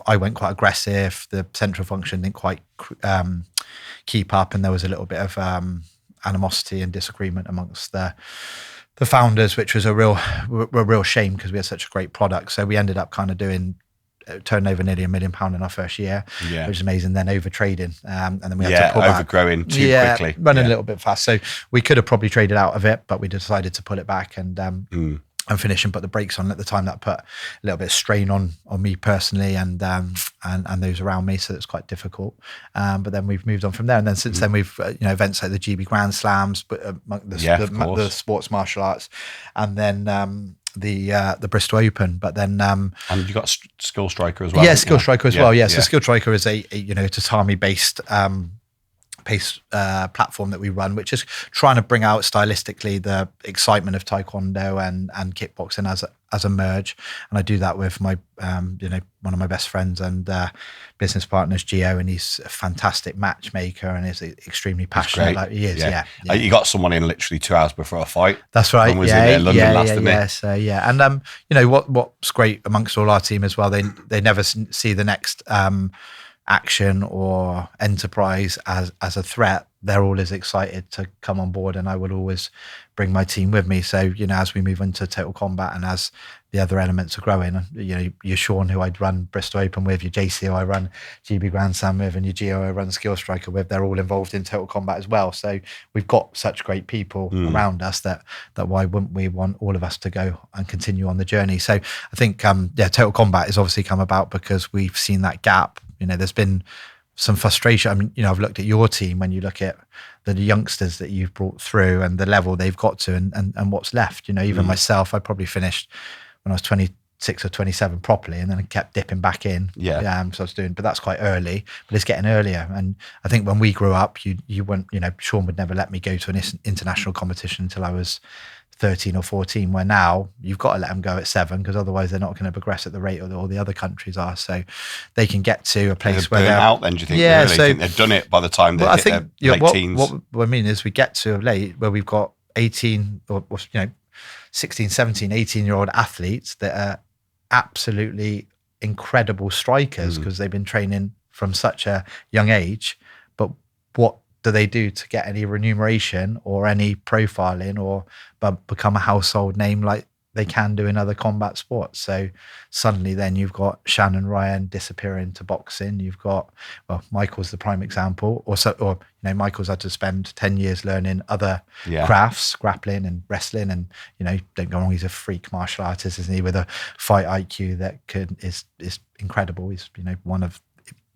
B: I went quite aggressive. The central function didn't quite keep up, and there was a little bit of animosity and disagreement amongst the founders, which was a real shame because we had such a great product. So we ended up kind of turned over nearly £1 million in our first year, which is amazing. Then over trading, and then we had to pull back.
A: Overgrowing too quickly,
B: running a little bit fast. So we could have probably traded out of it, but we decided to pull it back and finish and put the brakes on. At the time, that put a little bit of strain on me personally and those around me, so it's quite difficult. But then we've moved on from there, and then since then we've events like the GB Grand Slams, but the sports martial arts, and then the Bristol Open, but then
A: and you got Skill Striker as well.
B: Yeah, Skill Striker as well. Yeah, so Skill Striker is a tatami based platform that we run, which is trying to bring out stylistically the excitement of taekwondo and kickboxing as a merge. And I do that with my one of my best friends and business partners, Gio, and he's a fantastic matchmaker and is extremely passionate like he is. Yeah.
A: You got someone in literally 2 hours before a fight.
B: That's right.
A: Was in London last, didn't he?
B: So and what's great amongst all our team as well, they never see the next action or enterprise as a threat. They're always excited to come on board, and I would always bring my team with me. So as we move into Total Combat and as the other elements are growing, you're Sean, who I'd run Bristol Open with, your JC, who I run GB Grand Slam with, and your Gio, I run Skill Striker with. They're all involved in Total Combat as well. So we've got such great people around us that why wouldn't we want all of us to go and continue on the journey? So I think Total Combat has obviously come about because we've seen that gap. There's been some frustration. I mean, I've looked at your team when you look at the youngsters that you've brought through and the level they've got to and what's left. Even myself, I probably finished when I was 26 or 27 properly, and then I kept dipping back in. So I was doing, but that's quite early, but it's getting earlier. And I think when we grew up, you wouldn't, Sean would never let me go to an international competition until I was 13 or 14, where now you've got to let them go at 7 because otherwise they're not going to progress at the rate all the other countries are. So they can get to a place where they're
A: out. Then do you think? Yeah, really? So, think they've done it by the time they hit their late teens.
B: What I mean is we get to a late where we've got 18 or 16, 17, 18-year-old athletes that are absolutely incredible strikers because they've been training from such a young age. But what do they do to get any remuneration or any profiling or become a household name like they can do in other combat sports? So suddenly then you've got Shannon Ryan disappearing to boxing. You've got, Michael's the prime example. Michael's had to spend 10 years learning other crafts, grappling and wrestling. And, don't go wrong, he's a freak martial artist, isn't he? With a fight IQ that is incredible. He's, one of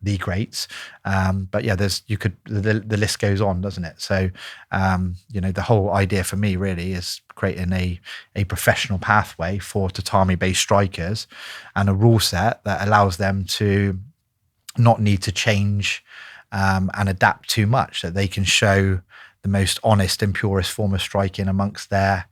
B: the greats, but the list goes on, doesn't it? So the whole idea for me really is creating a professional pathway for tatami based strikers and a rule set that allows them to not need to change and adapt too much, that they can show the most honest and purest form of striking amongst their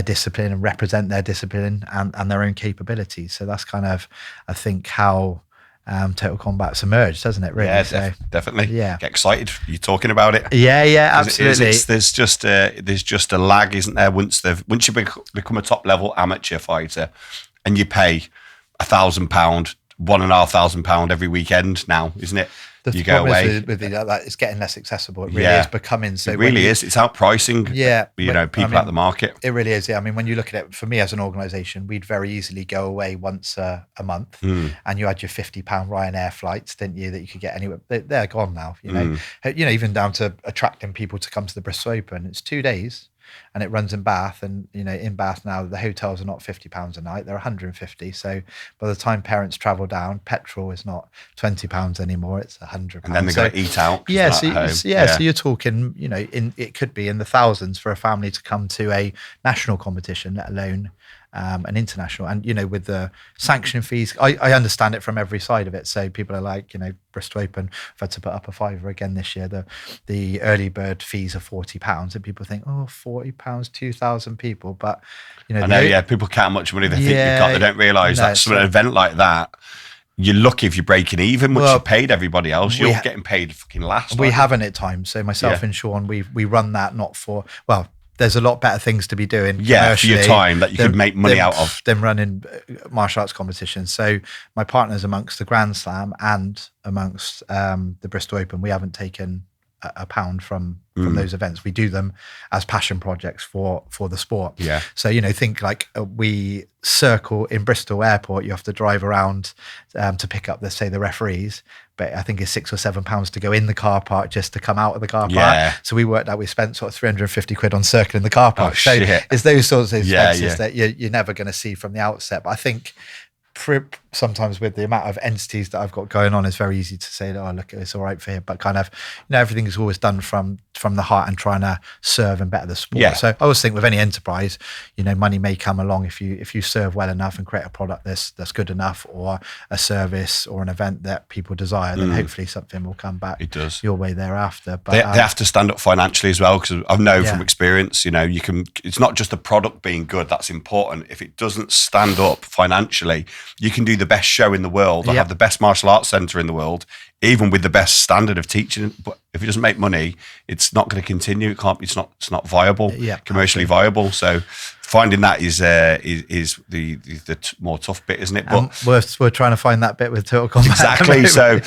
B: discipline and represent their discipline and their own capabilities. So that's kind of, I think, how Total Combat's emerged, doesn't it? Really?
A: Yeah, definitely. Yeah, get excited. You're talking about it.
B: Yeah, absolutely.
A: There's just a lag, isn't there? Once you become a top level amateur fighter, and you pay £1,000, £1,500 every weekend now, isn't it?
B: The problem is with that, it's getting less accessible. It really is becoming so.
A: It really is. It's outpricing. People at the market.
B: It really is. Yeah, I mean, when you look at it, for me as an organisation, we'd very easily go away once a month, and you had your £50 Ryanair flights, didn't you? That you could get anywhere. They're gone now. Even down to attracting people to come to the Bristol Open. It's 2 days. and it runs in Bath. And in Bath now, the hotels are not £50 a night; they're 150. So by the time parents travel down, petrol is not £20 anymore; it's £100.
A: And then they're going to eat out.
B: Yeah,
A: so
B: you're talking, it could be in the thousands for a family to come to a national competition, let alone an international. And with the sanction fees, I understand it from every side of it. So people are like, Bristol Open, I've had to put up a fiver again this year. The early bird fees are £40, and people think, oh, £40, 2,000 people. But
A: I know, people count how much money they think you've got. They don't realise that an event like that, you're lucky if you're breaking even, which you paid everybody else. You're getting paid fucking last.
B: We haven't at times. So myself and Sean, we run that not for, there's a lot better things to be doing.
A: For your time that you could make money out of.
B: Than running martial arts competitions. So my partner's amongst the Grand Slam and amongst the Bristol Open. We haven't taken a pound from those events. We do them as passion projects for the sport.
A: Yeah.
B: So, think like we circle in Bristol Airport, you have to drive around to pick up, let's say, the referees. But I think it's £6 or £7 to go in the car park just to come out of the car park.
A: Yeah. So
B: we worked out we spent sort of 350 quid on circling the car park.
A: Oh, shit.
B: It's those sorts of expenses that you're never going to see from the outset. But I think sometimes with the amount of entities that I've got going on, it's very easy to say, oh, look, it's all right for him. But kind of, everything is always done from the heart and trying to serve and better the sport.
A: Yeah.
B: So I always think with any enterprise, money may come along if you serve well enough and create a product that's good enough, or a service or an event that people desire, then hopefully something will come back your way thereafter. But
A: they have to stand up financially as well, because I've known from experience, it's not just the product being good that's important. If it doesn't stand up financially, you can do the best show in the world or have the best martial arts centre in the world, even with the best standard of teaching. But if it doesn't make money, it's not going to continue. It's not viable, commercially viable. So finding that is the more tough bit, isn't it? But
B: we're trying to find that bit with Total Combat.
A: Exactly. So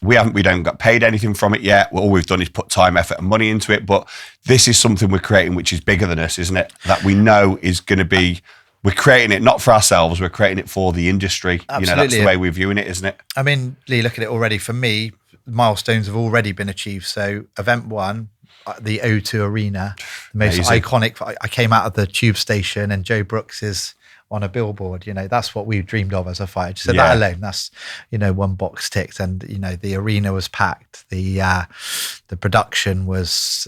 A: we don't get paid anything from it yet. All we've done is put time, effort, and money into it. But this is something we're creating, which is bigger than us, isn't it? That we know is going to be. We're creating it not for ourselves, we're creating it for the industry.
B: Absolutely.
A: That's the way we're viewing it, isn't it?
B: I mean, Lee, look at it already. For me, milestones have already been achieved. So event 1, the O2 Arena, the most iconic. I came out of the tube station and Joe Brooks is on a billboard. That's what we dreamed of as a fighter. So that alone, that's, one box ticked. And, the arena was packed. The production was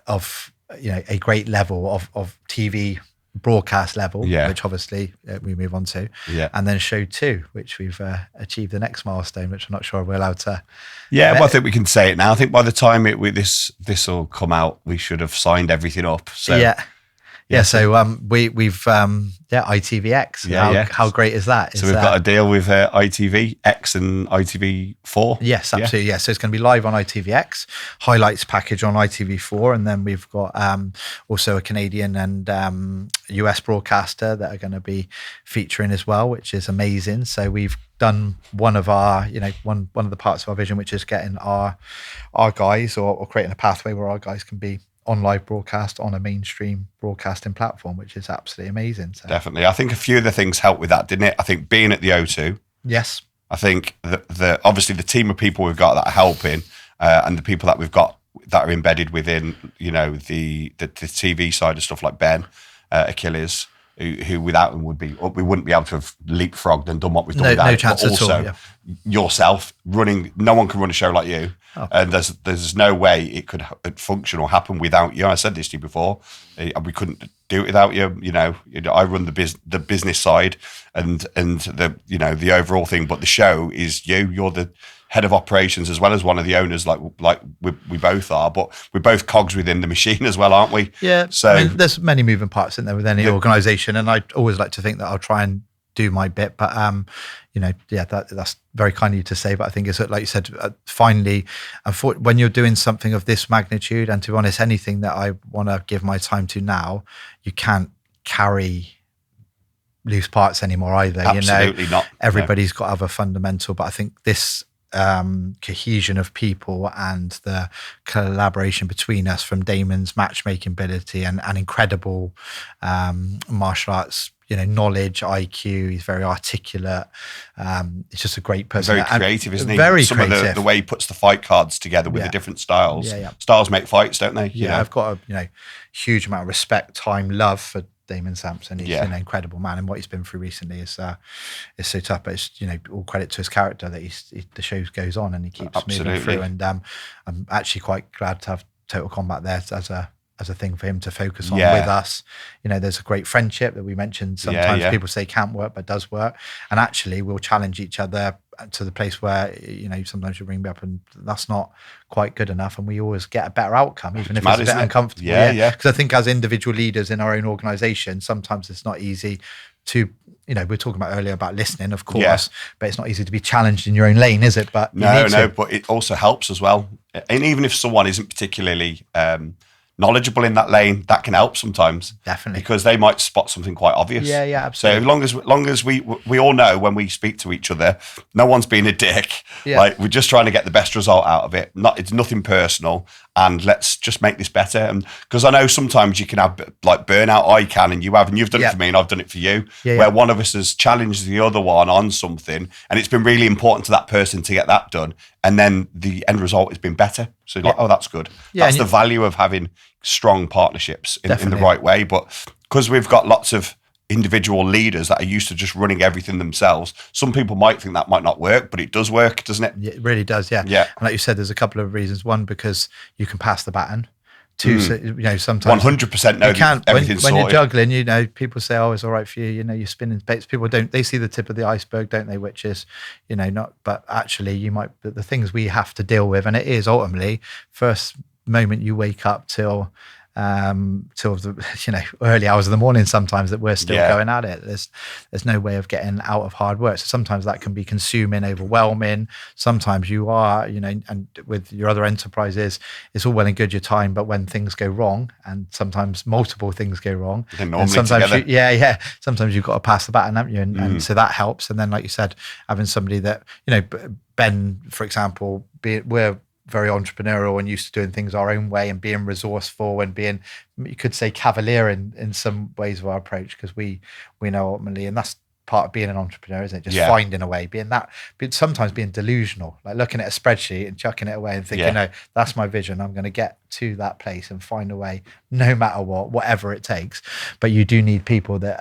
B: of, a great level of TV broadcast level, which obviously we move on to, and then show 2, which we've achieved the next milestone, which I'm not sure we're allowed to.
A: I think we can say it now. I think by the time this will come out, we should have signed everything up. So
B: so we've ITVX. How great is that?
A: So we've got a deal with ITVX and ITV4.
B: Yes, absolutely. Yeah. So it's going to be live on ITVX, highlights package on ITV4, and then we've got also a Canadian and US broadcaster that are going to be featuring as well, which is amazing. So we've done one of our, one of the parts of our vision, which is getting our guys or creating a pathway where our guys can be on live broadcast on a mainstream broadcasting platform, which is absolutely amazing. So.
A: Definitely. I think a few of the things helped with that, didn't it? I think being at the O2.
B: Yes.
A: I think the obviously the team of people we've got that are helping and the people that we've got that are embedded within, the TV side of stuff like Ben, Achilles, who without him we wouldn't be able to have leapfrogged and done what we've done without
B: no
A: him.
B: chance
A: But also,
B: at all.
A: yourself running, no one can run a show like you.
B: Oh.
A: And there's no way it could function or happen without you. I said this to you before. We couldn't do it without you. I run the business side and the overall thing, but the show is you. You're the head of operations as well as one of the owners, like we both are. But we're both cogs within the machine as well, aren't we?
B: Yeah.
A: So
B: there's many moving parts in there with any organisation, and I always like to think that I'll try and do my bit, but that's very kind of you to say, but I think it's like you said, finally, when you're doing something of this magnitude, and to be honest, anything that I want to give my time to now, you can't carry loose parts anymore either.
A: Absolutely not.
B: Everybody's got to have a fundamental, but I think this cohesion of people and the collaboration between us, from Damon's matchmaking ability and incredible martial arts knowledge, IQ. He's very articulate. He's just a great person.
A: Very creative, isn't he?
B: Very
A: Some
B: creative.
A: of the way he puts the fight cards together with the different styles.
B: Yeah.
A: Styles make fights, don't they?
B: Yeah, I've got a huge amount of respect, time, love for Damon Sampson. He's an incredible man, and what he's been through recently is so tough. But it's all credit to his character that the show goes on and he keeps moving through. And I'm actually quite glad to have Total Combat there as a thing for him to focus on with us. There's a great friendship that we mentioned. Sometimes people say can't work, but does work. And actually, we'll challenge each other to the place where sometimes you bring me up and that's not quite good enough, and we always get a better outcome, even if it's a bit uncomfortable. Because I think as individual leaders in our own organisation, sometimes it's not easy to, we were talking about earlier about listening, of course, but it's not easy to be challenged in your own lane, is it? But
A: but it also helps as well. And even if someone isn't particularly knowledgeable in that lane, that can help sometimes.
B: Definitely.
A: Because they might spot something quite obvious.
B: Yeah, absolutely.
A: So as long as we all know when we speak to each other, no one's being a dick.
B: Yeah.
A: Like, we're just trying to get the best result out of it. It's nothing personal, and let's just make this better. And because I know sometimes you can have like burnout, I can, and you've done it for me and I've done it for you, where one of us has challenged the other one on something, and it's been really important to that person to get that done. And then the end result has been better. So like, oh, that's good. That's the value of having strong partnerships in the right way. But because we've got lots of individual leaders that are used to just running everything themselves, some people might think that might not work, but it does work, doesn't it?
B: It really does, yeah. And like you said, there's a couple of reasons. One, because you can pass the baton. Two, sometimes
A: 100% know
B: you can't.
A: Everything's
B: when
A: sorted.
B: You're juggling, people say, "Oh, it's all right for you." You're spinning baits. People they see the tip of the iceberg, don't they? Which is, not. But actually, the things we have to deal with, and it is ultimately first moment you wake up till the early hours of the morning sometimes that we're still going at it. There's no way of getting out of hard work. So sometimes that can be consuming, overwhelming. Sometimes you are, and with your other enterprises, it's all well and good your time, but when things go wrong, and sometimes multiple things go wrong, and sometimes sometimes you've got to pass the baton, haven't you? And so that helps. And then, like you said, having somebody that, Ben, for example, we're very entrepreneurial and used to doing things our own way and being resourceful and being, you could say, cavalier in some ways of our approach, because we know ultimately, and that's part of being an entrepreneur, isn't it? Just finding a way, sometimes being delusional, like looking at a spreadsheet and chucking it away and thinking, no, that's my vision. I'm going to get to that place and find a way, no matter whatever it takes. But you do need people that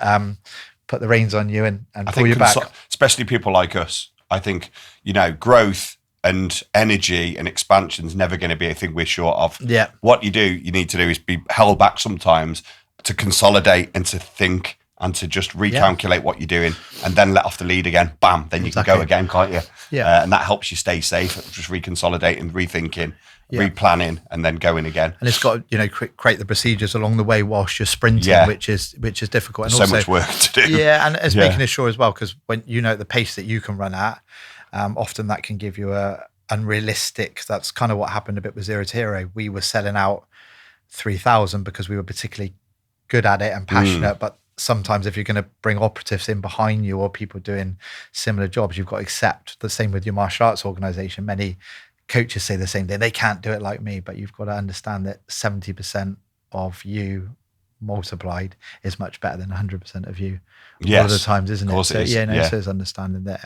B: put the reins on you and pull you back.
A: Especially people like us. I think, growth and energy and expansion is never going to be a thing we're short of. What you need to do is be held back sometimes to consolidate and to think and to just recalculate what you're doing and then let off the lead again. Bam, then you can go again, can't you? And that helps you stay safe, just reconsolidating, rethinking, replanning, and then going again.
B: And it's got to, create the procedures along the way whilst you're sprinting, which is difficult. And
A: so much work to do.
B: And it's making sure as well, because when the pace that you can run at, often that can give you a unrealistic. That's kind of what happened a bit with Zero to Hero. We were selling out 3,000 because we were particularly good at it and passionate. But sometimes if you're going to bring operatives in behind you or people doing similar jobs, you've got to accept the same with your martial arts organization. Many coaches say the same thing. They can't do it like me, but you've got to understand that 70% of you multiplied is much better than 100% of you all of the times, isn't it?
A: So
B: so it's understanding that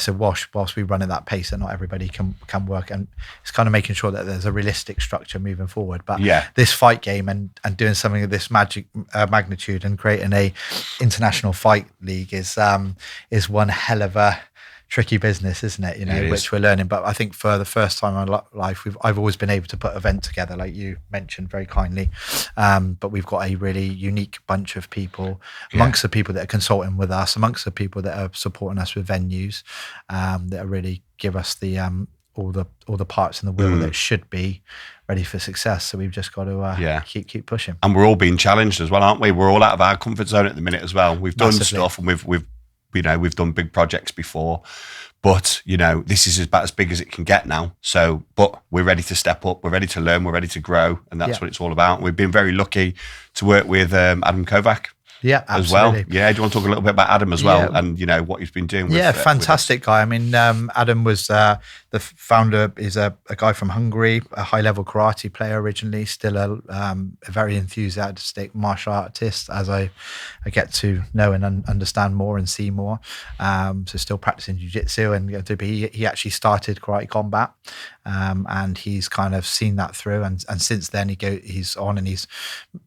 B: so whilst we run at that pace, that not everybody can work, and it's kind of making sure that there's a realistic structure moving forward. But this fight game and doing something of this magnitude and creating a international fight league is one hell of a tricky business, isn't it? Which we're learning. But I think for the first time in our life, I've always been able to put an event together, like you mentioned very kindly. But we've got a really unique bunch of people amongst the people that are consulting with us, amongst the people that are supporting us with venues, that really give us the all the parts in the wheel that should be ready for success. So we've just got to keep pushing. And
A: we're all being challenged as well, aren't we? We're all out of our comfort zone at the minute as well. We've done stuff, and we've done big projects before, but this is about as big as it can get now. So, but we're ready to step up, we're ready to learn, we're ready to grow, and that's what it's all about. We've been very lucky to work with Adam Kovac,
B: Yeah,
A: as well.
B: absolutely.
A: Yeah, do you want to talk a little bit about Adam as well,
B: Yeah.
A: and what he's been doing?
B: Yeah,
A: with
B: fantastic guy. I mean, Adam was the founder. Is a guy from Hungary, a high-level karate player originally. Still a very enthusiastic martial artist, as I get to know and understand more and see more. So still practicing jiu-jitsu, and he actually started karate combat, and he's kind of seen that through. And since then, he's on and he's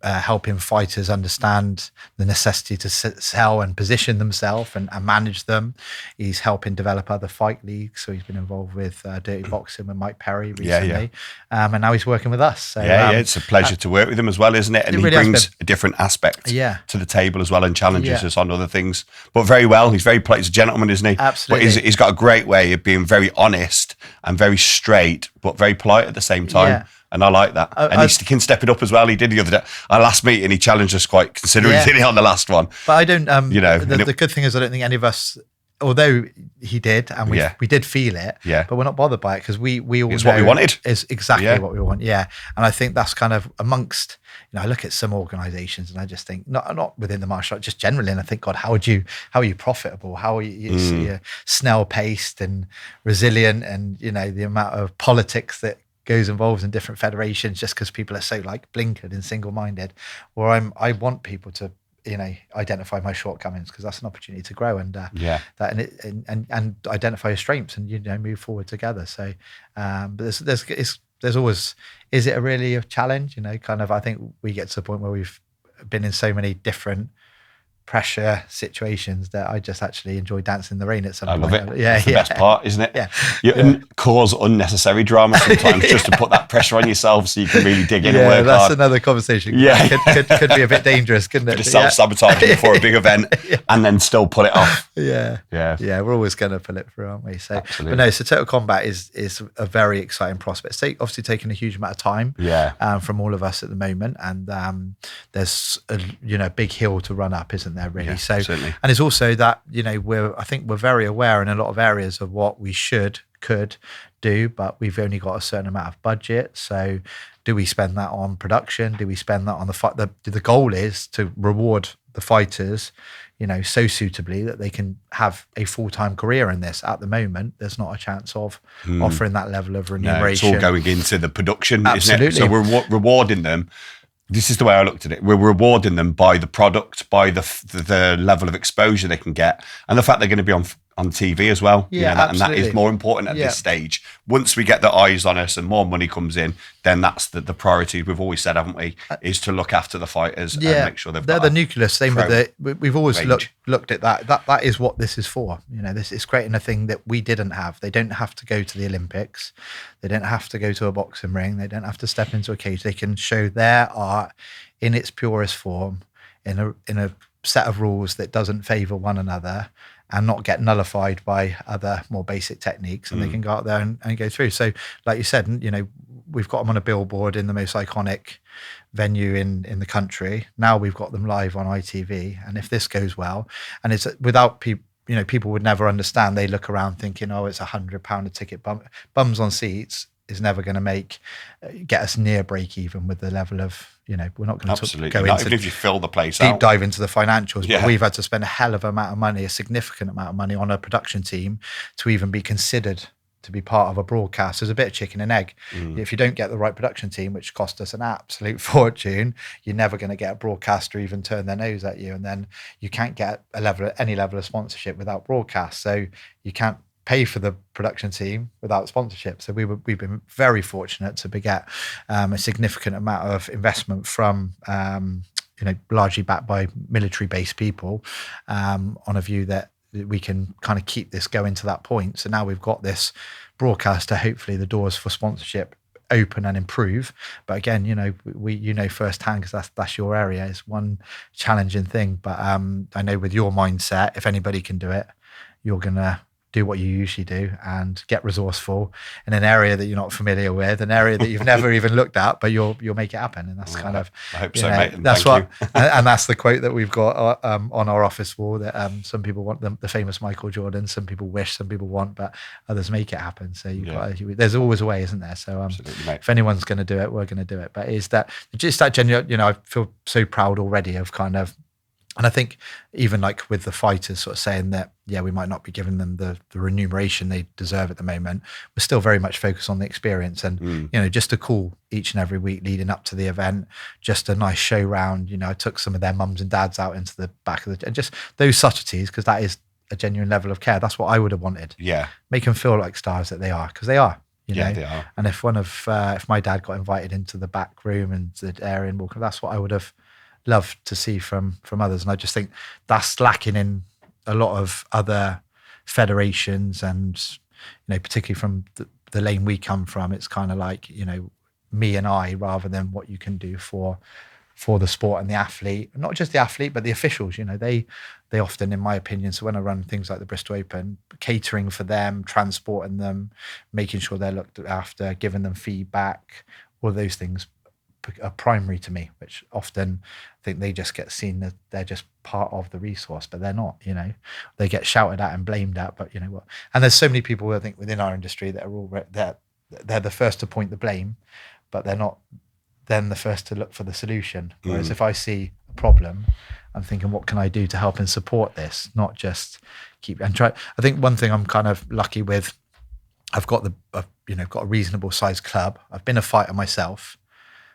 B: helping fighters understand the necessity to sell and position themselves and manage them. He's helping develop other fight leagues. So he's been involved with Dirty Boxing with Mike Perry recently. And now he's working with us. So,
A: it's a pleasure to work with him as well, isn't it? And he
B: really
A: brings a different aspect to the table as well, and challenges
B: Yeah.
A: us on other things. But very well. He's very polite. He's a gentleman, isn't he?
B: Absolutely.
A: But he's got a great way of being very honest and very straight, but very polite at the same time.
B: Yeah.
A: And I like that. And he can step it up as well. He did the other day. Our last meeting, he challenged us quite considerably, didn't he, on the last one?
B: But I don't, the
A: the
B: good thing is I don't think any of us, although he did, and we did feel it, but we're not bothered by it because we all
A: It's
B: know
A: what we wanted.
B: Is exactly what we want. Yeah. And I think that's kind of amongst, I look at some organizations and I just think, not within the martial art, just generally, and I think, God, how are you profitable? How are you snail paced and resilient, and the amount of politics that goes involved in different federations just because people are so blinkered and single-minded. Or I want people to identify my shortcomings because that's an opportunity to grow and and identify your strengths and move forward together. So but there's always, is it really a challenge? I think we get to the point where we've been in so many different pressure situations that I just actually enjoy dancing in the rain at some point.
A: I love it. It's the best part, isn't it? You cause unnecessary drama sometimes just to put that pressure on yourself so you can really dig in and work
B: that's
A: hard.
B: Another conversation.
A: Could
B: be a bit dangerous, couldn't it?
A: Just self-sabotaging before a big event and then still pull it off.
B: Yeah, we're always going to pull it through, aren't we? So,
A: absolutely.
B: But no, so Total Combat is a very exciting prospect. It's obviously taking a huge amount of time from all of us at the moment, and there's a big hill to run up, isn't there? Really, so
A: certainly.
B: And it's also that I think we're very aware in a lot of areas of what we could do, but we've only got a certain amount of budget. So do we spend that on production? Do we spend that on the fight? The goal is to reward the fighters, so suitably that they can have a full-time career in this. At the moment, there's not a chance of offering that level of remuneration.
A: No, it's all going into the production,
B: Absolutely.
A: isn't it? So we're rewarding them. This is the way I looked at it. We're rewarding them by the product, by the level of exposure they can get, and the fact they're going to be on TV as well. And that is more important at this stage. Once we get the eyes on us and more money comes in, then that's the priority. We've always said, haven't we, is to look after the fighters and make sure they're
B: the nucleus. Same with we've always looked at that. That is what this is for. This is creating a thing that we didn't have. They don't have to go to the Olympics. They don't have to go to a boxing ring. They don't have to step into a cage. They can show their art in its purest form in a set of rules that doesn't favor one another and not get nullified by other more basic techniques, and they can go out there and go through. So like you said, we've got them on a billboard in the most iconic venue in the country. Now we've got them live on ITV, and if this goes well, and it's without people, people would never understand. They look around thinking, it's £100 a ticket. Bums on seats is never going to get us near break even with the level of, we're not going to go into,
A: even if you fill the place
B: deep
A: out.
B: dive into the financials, but we've had to spend a hell of amount of money, a significant amount of money on a production team to even be considered to be part of a broadcast. There's a bit of chicken and egg. If you don't get the right production team, which cost us an absolute fortune, you're never going to get a broadcaster even turn their nose at you. And then you can't get any level of sponsorship without broadcast. So you can't pay for the production team without sponsorship. So we've been very fortunate to get a significant amount of investment from largely backed by military-based people on a view that we can kind of keep this going to that point. So now we've got this broadcaster, hopefully the doors for sponsorship open and improve. But again, firsthand, because that's your area, is one challenging thing. But I know with your mindset, if anybody can do it, you're going to do what you usually do and get resourceful in an area that you're not familiar with, an area that you've never even looked at, but you'll make it happen. And that's I
A: hope so, mate.
B: That's what, and that's the quote that we've got on our office wall, that some people want the famous Michael Jordan, some people wish, some people want, but others make it happen. So there's always a way, isn't there? So if anyone's going to do it, we're going to do it. But is that just that genuine, I feel so proud already of kind of And I think even like with the fighters sort of saying that, yeah, we might not be giving them the remuneration they deserve at the moment, we're still very much focused on the experience. And, just a call each and every week leading up to the event, just a nice show round. I took some of their mums and dads out into the back of and just those subtleties, because that is a genuine level of care. That's what I would have wanted.
A: Yeah.
B: Make them feel like stars that they are, because they are.
A: They are.
B: And if if my dad got invited into the back room and the area and walking, that's what I would have loved to see from others. And I just think that's lacking in a lot of other federations, and particularly from the lane we come from. It's kind of like me and I, rather than what you can do for the sport and the athlete. Not just the athlete, but the officials. They often, in my opinion, so when I run things like the Bristol Open, catering for them, transporting them, making sure they're looked after, giving them feedback, all those things are primary to me, which often I think they just get seen that they're just part of the resource, but they're not. They get shouted at and blamed at, but what? And there's so many people, I think, within our industry that are all they're the first to point the blame, but they're not then the first to look for the solution. Whereas if I see a problem, I'm thinking, what can I do to help and support this? Not just keep and try. I think one thing I'm kind of lucky with, I've got got a reasonable sized club. I've been a fighter myself.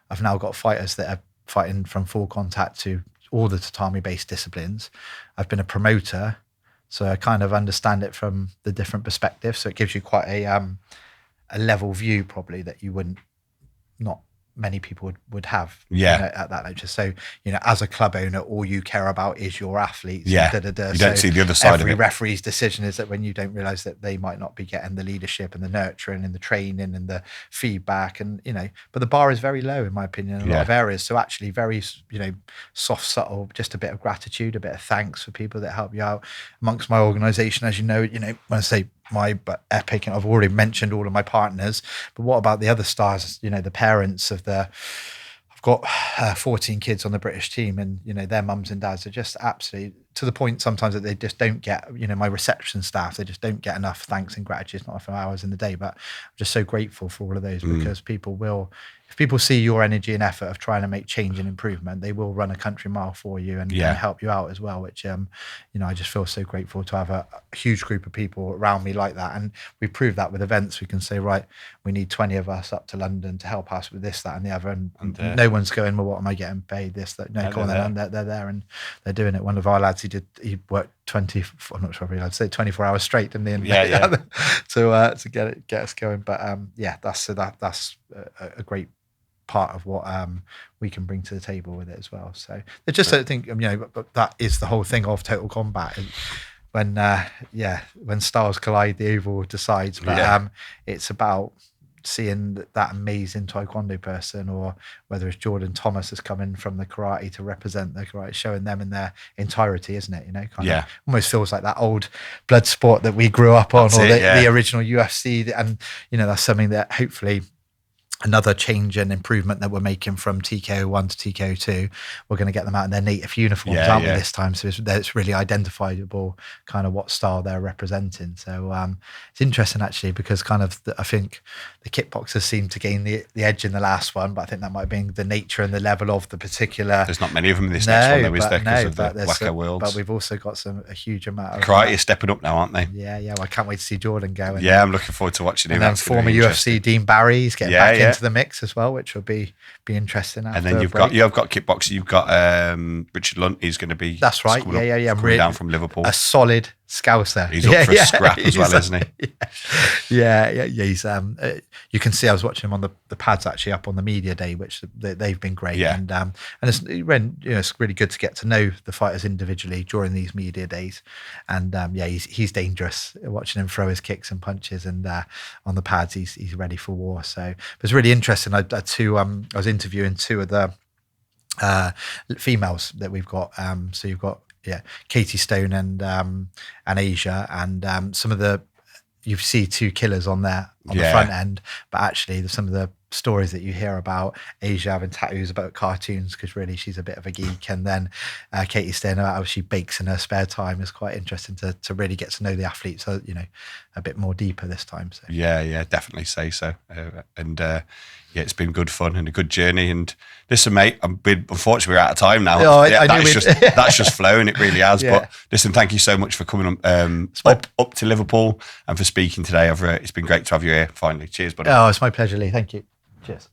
B: I've now got fighters that are fighting from full contact to all the tatami-based disciplines. I've been a promoter, so I kind of understand it from the different perspectives. So it gives you quite a level view, probably, that you not many people would have at that age. So, as a club owner, all you care about is your athletes.
A: Yeah. You don't see the other side of it.
B: Every referee's decision is that when you don't realize that they might not be getting the leadership and the nurturing and the training and the feedback, and, but the bar is very low, in my opinion, in a lot of areas. So actually very, soft, subtle, just a bit of gratitude, a bit of thanks for people that help you out amongst my organization. As when I say but Epic, and I've already mentioned all of my partners, but what about the other stars? The parents of I've got 14 kids on the British team, and their mums and dads are just absolutely to the point sometimes that they just don't get, my reception staff, they just don't get enough thanks and gratitude. It's not enough hours in the day, but I'm just so grateful for all of those, because if people see your energy and effort of trying to make change and improvement, they will run a country mile for you and help you out as well, which, I just feel so grateful to have a huge group of people around me like that. And we prove that with events. We can say, right, we need 20 of us up to London to help us with this, that, and the other. And no one's going, well, what am I getting paid? This, that. No, come on, they're there and they're doing it. One of our lads, he worked 20, I'm not sure if I'd say 24 hours straight in the end to get us going. But that's a great part of what we can bring to the table with it as well. So it's just, I think, but that is the whole thing of Total Combat. When stars collide, the oval decides. But it's about seeing that amazing taekwondo person, or whether it's Jordan Thomas has come in from the karate to represent the karate, showing them in their entirety, isn't it? Kind of almost feels like that old blood sport that we grew up on, the original UFC. And, that's something that hopefully another change and improvement that we're making from TKO1 to TKO2, we're going to get them out in their native uniforms, aren't we, this time? So it's really identifiable kind of what style they're representing. So it's interesting, actually, because kind of I think the kickboxers seem to gain the edge in the last one, but I think that might have been the nature and the level of the particular.
A: There's not many of them in this next one, though, is there? Because of the Wacko Worlds.
B: But we've also got a huge amount of.
A: Karate is stepping up now, aren't they?
B: Yeah. Well, I can't wait to see Jordan go.
A: I'm looking forward to watching him.
B: And then former UFC Dean Barry's getting back into the mix as well, which will be interesting.
A: And then you've got kickboxing. You've got Richard Lunt. He's going to be.
B: That's right.
A: Coming down from Liverpool.
B: A solid Scouser.
A: He's up for a scrap as well, isn't he?
B: He's you can see I was watching him on the pads actually up on the media day, which they've been great. And it's really good to get to know the fighters individually during these media days. And he's dangerous. Watching him throw his kicks and punches, and on the pads he's ready for war. So it's really interesting. I was interviewing two of the females that we've got. So you've got Katie Stone and Asia, and some of the, you see two killers on the front end, but actually some of the stories that you hear about Asia having tattoos, about cartoons, because really she's a bit of a geek. And then Katie staying out how she bakes in her spare time is quite interesting to really get to know the athletes, you know, a bit more deeper this time. So
A: Yeah, definitely say so. Yeah, it's been good fun and a good journey. And listen, mate, unfortunately we're out of time now.
B: Oh,
A: that's just flown. It really has.
B: Yeah.
A: But listen, thank you so much for coming up to Liverpool and for speaking today. It's been great to have you here finally. Cheers, buddy.
B: Oh, it's my pleasure, Lee. Thank you. Cheers.